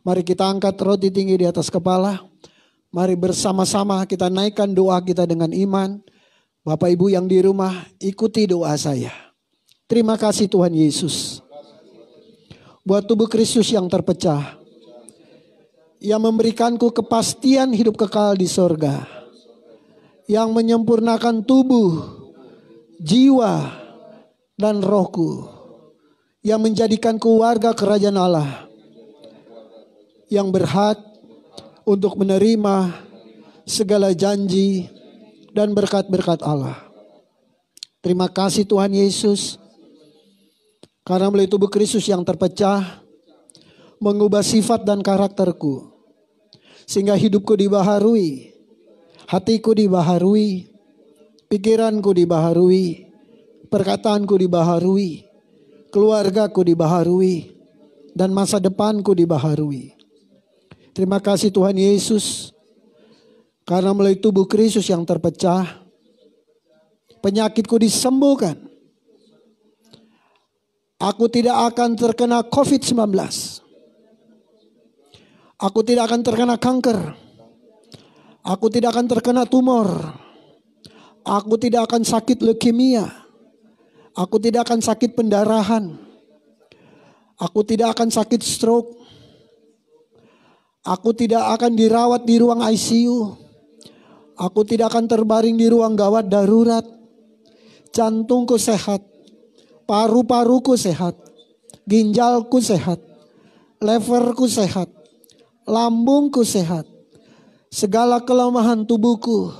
Mari kita angkat roti tinggi di atas kepala. Mari bersama-sama kita naikkan doa kita dengan iman. Bapak Ibu yang di rumah, ikuti doa saya. Terima kasih Tuhan Yesus buat tubuh Kristus yang terpecah, yang memberikanku kepastian hidup kekal di sorga, yang menyempurnakan tubuh, jiwa, dan rohku, yang menjadikanku warga kerajaan Allah, yang berhak untuk menerima segala janji dan berkat-berkat Allah. Terima kasih Tuhan Yesus, karena melalui tubuh Kristus yang terpecah, mengubah sifat dan karakterku, sehingga hidupku dibaharui, hatiku dibaharui, pikiranku dibaharui, perkataanku dibaharui, keluargaku dibaharui, dan masa depanku dibaharui. Terima kasih Tuhan Yesus, karena melalui tubuh Kristus yang terpecah, penyakitku disembuhkan. Aku tidak akan terkena COVID-19. Aku tidak akan terkena kanker. Aku tidak akan terkena tumor. Aku tidak akan sakit leukemia. Aku tidak akan sakit pendarahan. Aku tidak akan sakit stroke. Aku tidak akan dirawat di ruang ICU. Aku tidak akan terbaring di ruang gawat darurat. Jantungku sehat. Paru-paruku sehat. Ginjalku sehat. Leverku sehat. Lambungku sehat. Segala kelemahan tubuhku,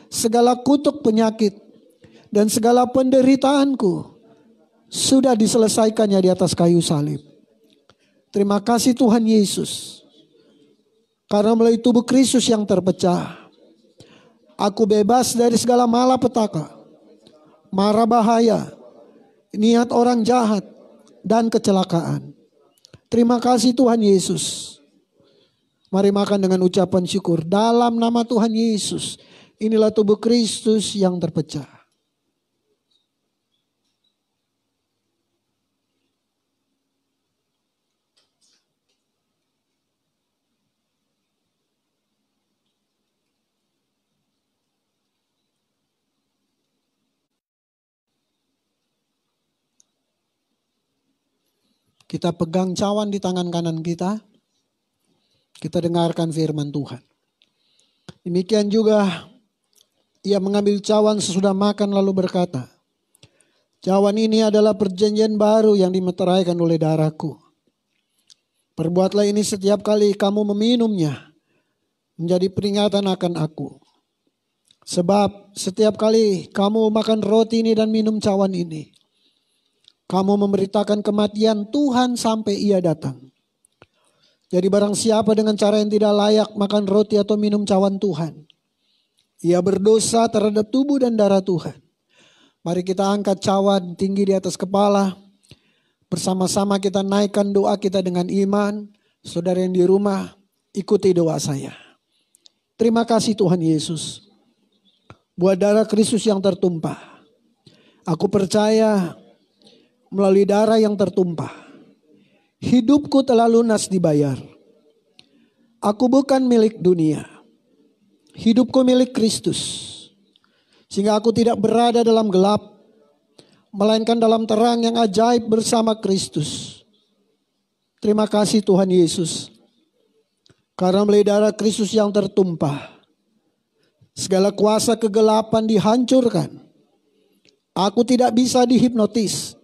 segala kutuk penyakit, dan segala penderitaanku sudah diselesaikannya di atas kayu salib. Terima kasih Tuhan Yesus, karena melalui tubuh Kristus yang terpecah, aku bebas dari segala malapetaka, mara bahaya, niat orang jahat, dan kecelakaan. Terima kasih Tuhan Yesus. Mari makan dengan ucapan syukur. Dalam nama Tuhan Yesus, inilah tubuh Kristus yang terpecah. Kita pegang cawan di tangan kanan kita. Kita dengarkan firman Tuhan. Demikian juga ia mengambil cawan sesudah makan lalu berkata, cawan ini adalah perjanjian baru yang dimeteraikan oleh darahku. Perbuatlah ini setiap kali kamu meminumnya, menjadi peringatan akan aku. Sebab setiap kali kamu makan roti ini dan minum cawan ini, kamu memberitakan kematian Tuhan sampai ia datang. Jadi barang siapa dengan cara yang tidak layak makan roti atau minum cawan Tuhan, ia berdosa terhadap tubuh dan darah Tuhan. Mari kita angkat cawan tinggi di atas kepala. Bersama-sama kita naikkan doa kita dengan iman. Saudara yang di rumah, ikuti doa saya. Terima kasih Tuhan Yesus, buat darah Kristus yang tertumpah. Aku percaya melalui darah yang tertumpah, hidupku telah lunas dibayar. Aku bukan milik dunia. Hidupku milik Kristus. Sehingga aku tidak berada dalam gelap, melainkan dalam terang yang ajaib bersama Kristus. Terima kasih Tuhan Yesus, karena melalui darah Kristus yang tertumpah, segala kuasa kegelapan dihancurkan. Aku tidak bisa dihipnotis.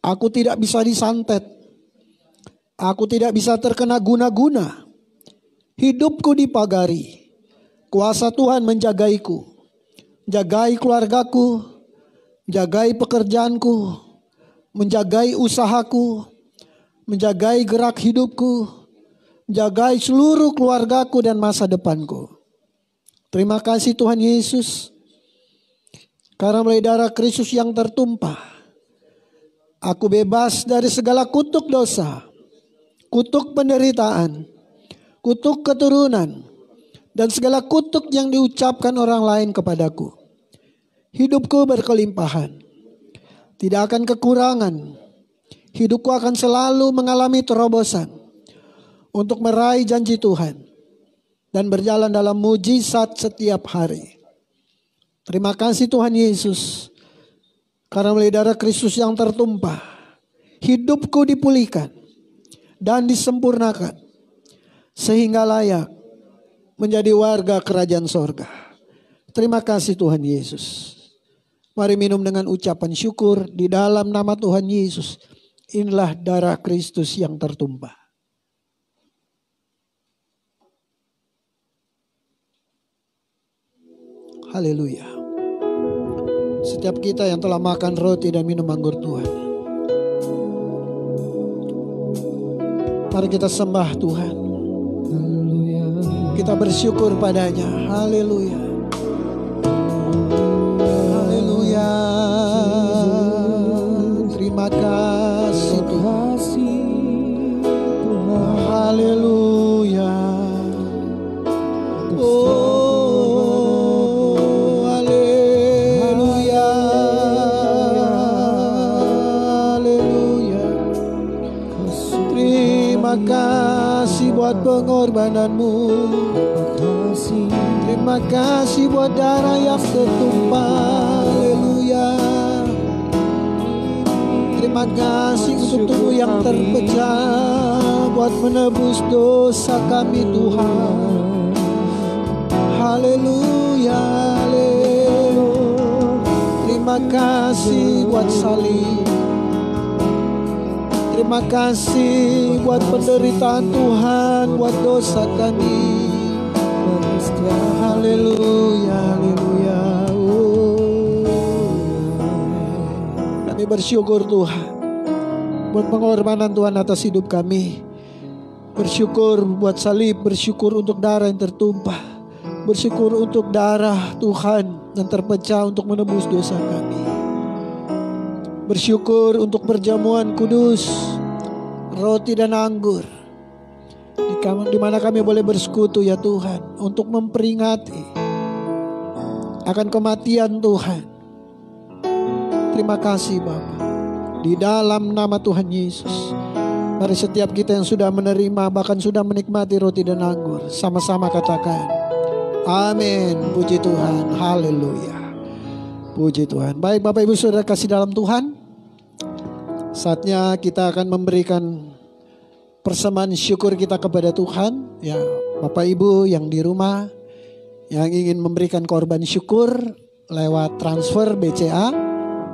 Aku tidak bisa disantet. Aku tidak bisa terkena guna-guna. Hidupku dipagari. Kuasa Tuhan menjagaiku. Jagai keluargaku. Jagai pekerjaanku. Menjagai usahaku. Menjagai gerak hidupku. Jagai seluruh keluargaku dan masa depanku. Terima kasih Tuhan Yesus, karena melalui darah Kristus yang tertumpah, aku bebas dari segala kutuk dosa, kutuk penderitaan, kutuk keturunan, dan segala kutuk yang diucapkan orang lain kepadaku. Hidupku berkelimpahan, tidak akan kekurangan. Hidupku akan selalu mengalami terobosan untuk meraih janji Tuhan dan berjalan dalam mujizat setiap hari. Terima kasih Tuhan Yesus, karena melalui darah Kristus yang tertumpah, hidupku dipulihkan dan disempurnakan sehingga layak menjadi warga kerajaan sorga. Terima kasih Tuhan Yesus. Mari minum dengan ucapan syukur di dalam nama Tuhan Yesus. Inilah darah Kristus yang tertumpah. Haleluya. Setiap kita yang telah makan roti dan minum anggur Tuhan, Mari kita sembah Tuhan. Kita bersyukur padanya. Haleluya. Haleluya. Terima kasih Tuhan. Haleluya. Oh, haleluya. Haleluya. Terima kasih buat pengorbananmu. Terima kasih buat darah yang tertumpah. Haleluya. Terima kasih untuk tubuh yang terpecah buat menebus dosa kami Tuhan. Haleluya. Terima kasih buat salib. Terima kasih buat penderitaan Tuhan, buat dosa kami. Haleluya, haleluya. Kami bersyukur Tuhan buat pengorbanan Tuhan atas hidup kami. Bersyukur buat salib, bersyukur untuk darah yang tertumpah. Bersyukur untuk darah Tuhan yang terpecah untuk menebus dosa kami. Bersyukur untuk perjamuan kudus, roti dan anggur, di mana kami boleh bersekutu ya Tuhan, untuk memperingati akan kematian Tuhan. Terima kasih Bapa. Di dalam nama Tuhan Yesus, mari setiap kita yang sudah menerima, bahkan sudah menikmati roti dan anggur, sama-sama katakan amin. Puji Tuhan. Haleluya. Puji Tuhan. Baik Bapak Ibu Saudara kasih dalam Tuhan, saatnya kita akan memberikan persembahan syukur kita kepada Tuhan. Ya, Bapak Ibu yang di rumah yang ingin memberikan korban syukur lewat transfer BCA,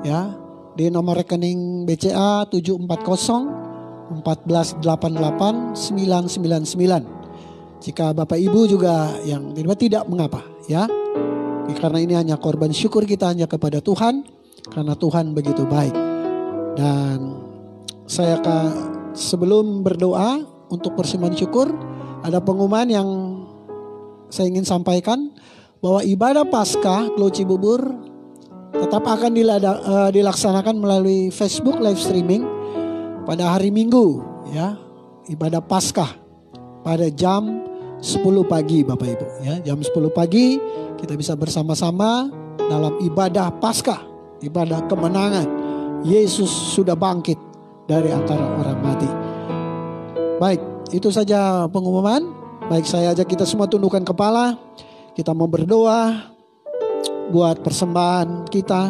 ya, di nomor rekening BCA 740 1488 999. Jika Bapak Ibu juga yang tidak mengapa, ya. Karena ini hanya korban syukur kita hanya kepada Tuhan, karena Tuhan begitu baik. Dan saya sebelum berdoa untuk persembahan syukur, ada pengumuman yang saya ingin sampaikan, bahwa ibadah Paskah Glow Cibubur tetap akan dilaksanakan melalui Facebook live streaming pada hari Minggu, ya. Ibadah Paskah pada jam 10 pagi Bapak Ibu, ya. Jam 10 pagi kita bisa bersama-sama dalam ibadah Paskah, ibadah kemenangan. Yesus sudah bangkit dari antara orang mati. Baik, itu saja pengumuman. Baik, saya ajak kita semua tundukkan kepala. Kita mau berdoa buat persembahan kita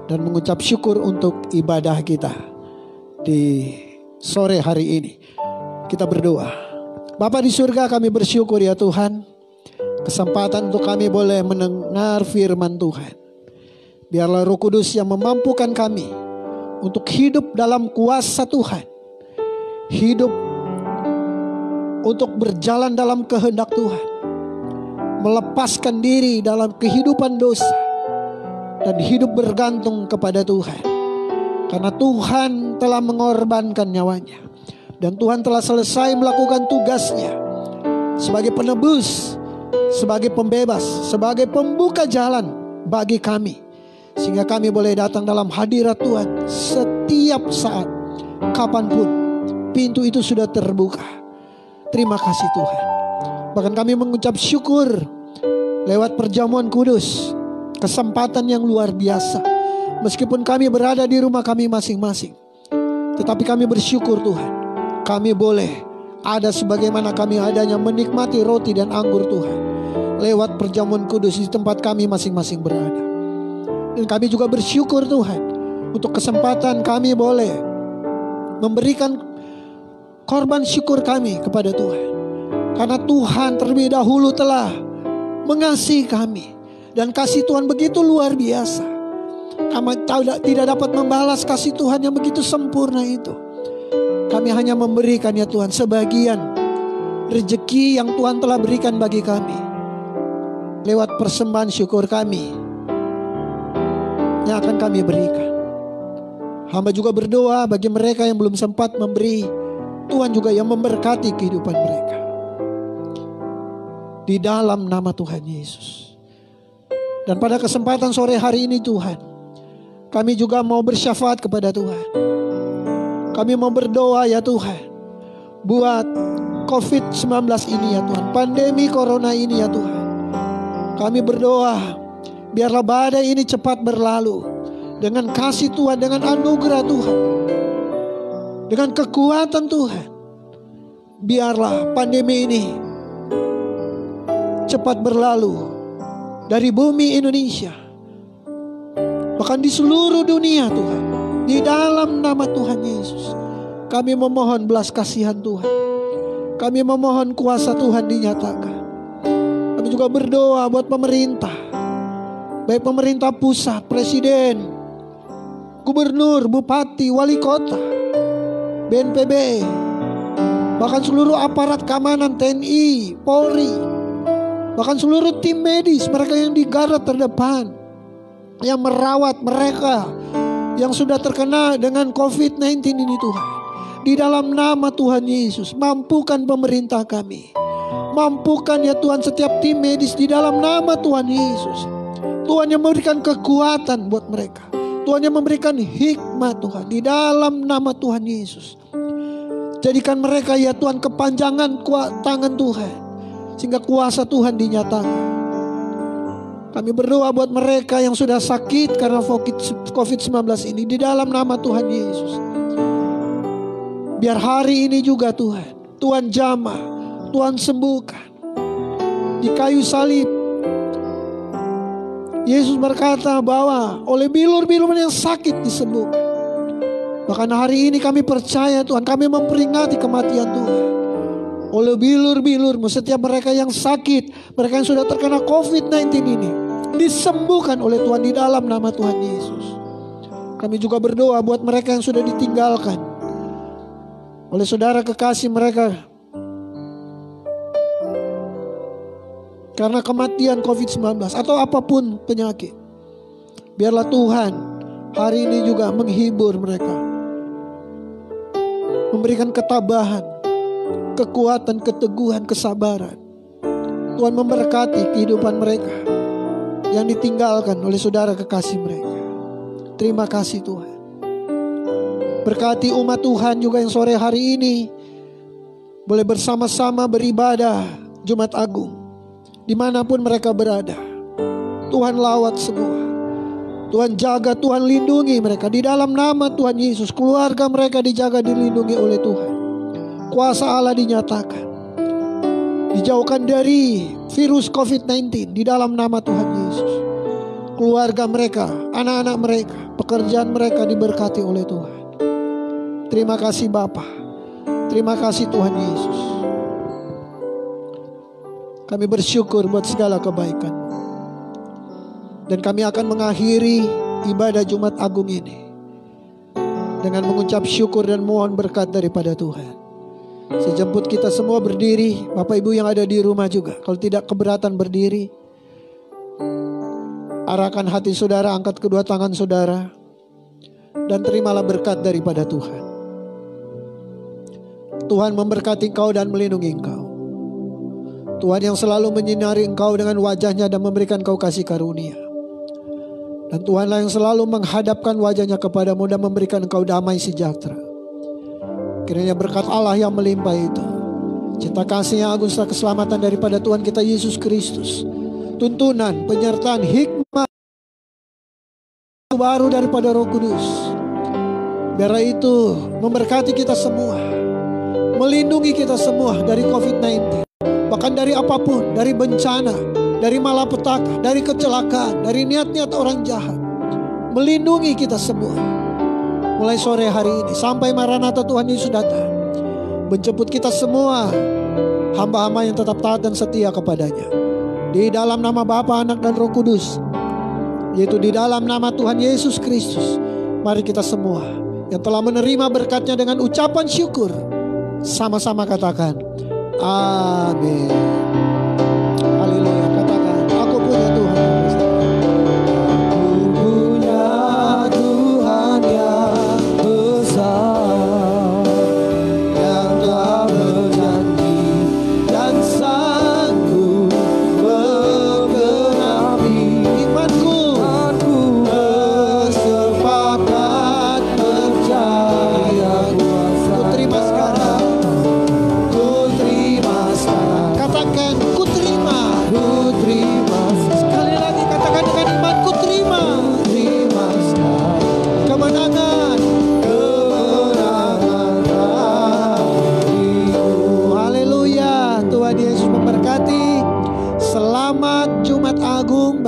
dan mengucap syukur untuk ibadah kita di sore hari ini. Kita berdoa. Bapa di surga, kami bersyukur ya Tuhan, kesempatan untuk kami boleh mendengar firman Tuhan. Biarlah Roh Kudus yang memampukan kami untuk hidup dalam kuasa Tuhan, hidup untuk berjalan dalam kehendak Tuhan, melepaskan diri dalam kehidupan dosa, dan hidup bergantung kepada Tuhan. Karena Tuhan telah mengorbankan nyawanya, dan Tuhan telah selesai melakukan tugasnya sebagai penebus, sebagai pembebas, sebagai pembuka jalan bagi kami, sehingga kami boleh datang dalam hadirat Tuhan setiap saat, kapanpun pintu itu sudah terbuka. Terima kasih Tuhan. Bahkan kami mengucap syukur lewat perjamuan kudus, kesempatan yang luar biasa. Meskipun kami berada di rumah kami masing-masing, tetapi kami bersyukur Tuhan, kami boleh ada sebagaimana kami adanya menikmati roti dan anggur Tuhan lewat perjamuan kudus di tempat kami masing-masing berada. Dan kami juga bersyukur Tuhan untuk kesempatan kami boleh memberikan korban syukur kami kepada Tuhan. Karena Tuhan terlebih dahulu telah mengasihi kami, dan kasih Tuhan begitu luar biasa. Kami tidak dapat membalas kasih Tuhan yang begitu sempurna itu. Kami hanya memberikan ya Tuhan sebagian rezeki yang Tuhan telah berikan bagi kami lewat persembahan syukur kami yang akan kami berikan. Hamba juga berdoa bagi mereka yang belum sempat memberi Tuhan juga yang memberkati kehidupan mereka. Di dalam nama Tuhan Yesus. Dan pada kesempatan sore hari ini Tuhan, kami juga mau bersyafaat kepada Tuhan. Kami mau berdoa ya Tuhan, buat COVID-19 ini ya Tuhan, pandemi corona ini ya Tuhan. Kami berdoa, biarlah badai ini cepat berlalu. Dengan kasih Tuhan, dengan anugerah Tuhan, dengan kekuatan Tuhan, biarlah pandemi ini cepat berlalu dari bumi Indonesia, bahkan di seluruh dunia Tuhan. Di dalam nama Tuhan Yesus, kami memohon belas kasihan Tuhan. Kami memohon kuasa Tuhan dinyatakan. Kami juga berdoa buat pemerintah, baik pemerintah pusat, presiden, gubernur, bupati, wali kota, BNPB, bahkan seluruh aparat keamanan TNI, Polri, bahkan seluruh tim medis, mereka yang di garda terdepan, yang merawat mereka yang sudah terkena dengan COVID-19 ini Tuhan. Di dalam nama Tuhan Yesus, mampukan pemerintah kami, mampukan ya Tuhan setiap tim medis di dalam nama Tuhan Yesus. Tuhan yang memberikan kekuatan buat mereka, Tuhan yang memberikan hikmat Tuhan di dalam nama Tuhan Yesus. Jadikan mereka ya Tuhan kepanjangan tangan Tuhan, sehingga kuasa Tuhan dinyatakan. Kami berdoa buat mereka yang sudah sakit karena COVID-19 ini di dalam nama Tuhan Yesus. Biar hari ini juga Tuhan, Tuhan jamah, Tuhan sembuhkan. Di kayu salib, Yesus berkata bahwa oleh bilur-bilur yang sakit disembuhkan. Bahkan hari ini kami percaya Tuhan, kami memperingati kematian Tuhan. Oleh bilur-bilur-Mu, setiap mereka yang sakit, mereka yang sudah terkena COVID-19 ini disembuhkan oleh Tuhan di dalam nama Tuhan Yesus. Kami juga berdoa buat mereka yang sudah ditinggalkan oleh saudara kekasih mereka karena kematian COVID-19 atau apapun penyakit. Biarlah Tuhan hari ini juga menghibur mereka, memberikan ketabahan, kekuatan, keteguhan, kesabaran. Tuhan memberkati kehidupan mereka yang ditinggalkan oleh saudara kekasih mereka. Terima kasih Tuhan. Berkati umat Tuhan juga yang sore hari ini boleh bersama-sama beribadah Jumat Agung dimanapun mereka berada. Tuhan lawat semua, Tuhan jaga, Tuhan lindungi mereka di dalam nama Tuhan Yesus. Keluarga mereka dijaga, dilindungi oleh Tuhan. Kuasa Allah dinyatakan, dijauhkan dari virus COVID-19 di dalam nama Tuhan Yesus. Keluarga mereka, anak-anak mereka, pekerjaan mereka diberkati oleh Tuhan. Terima kasih Bapa. Terima kasih Tuhan Yesus. Kami bersyukur buat segala kebaikan. Dan kami akan mengakhiri ibadah Jumat Agung ini dengan mengucap syukur dan mohon berkat daripada Tuhan. Saya jemput kita semua berdiri. Bapak Ibu yang ada di rumah juga, kalau tidak keberatan berdiri, arahkan hati saudara, angkat kedua tangan saudara, dan terimalah berkat daripada Tuhan. Tuhan memberkati engkau dan melindungi engkau. Tuhan yang selalu menyinari engkau dengan wajahnya dan memberikan engkau kasih karunia. Dan Tuhanlah yang selalu menghadapkan wajahnya kepadamu dan memberikan engkau damai sejahtera. Kiranya berkat Allah yang melimpah itu, cinta kasih yang agung serta keselamatan daripada Tuhan kita Yesus Kristus, tuntunan, penyertaan, hikmat baru daripada Roh Kudus, biarlah itu memberkati kita semua, melindungi kita semua dari COVID-19, bahkan dari apapun, dari bencana, dari malapetaka, dari kecelakaan, dari niat-niat orang jahat. Melindungi kita semua mulai sore hari ini sampai Maranatha Tuhan Yesus datang, menjemput kita semua hamba-hamba yang tetap taat dan setia kepadanya. Di dalam nama Bapa, Anak dan Roh Kudus, yaitu di dalam nama Tuhan Yesus Kristus, mari kita semua yang telah menerima berkatnya dengan ucapan syukur sama-sama katakan amin. Haleluya. Katakan, aku punya Tuhan yang besar. Aku punya Tuhan yang besar, yang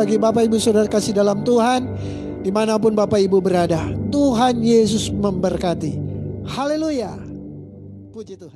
bagi Bapak Ibu Saudara kasih dalam Tuhan, dimanapun Bapak Ibu berada. Tuhan Yesus memberkati. Haleluya. Puji Tuhan.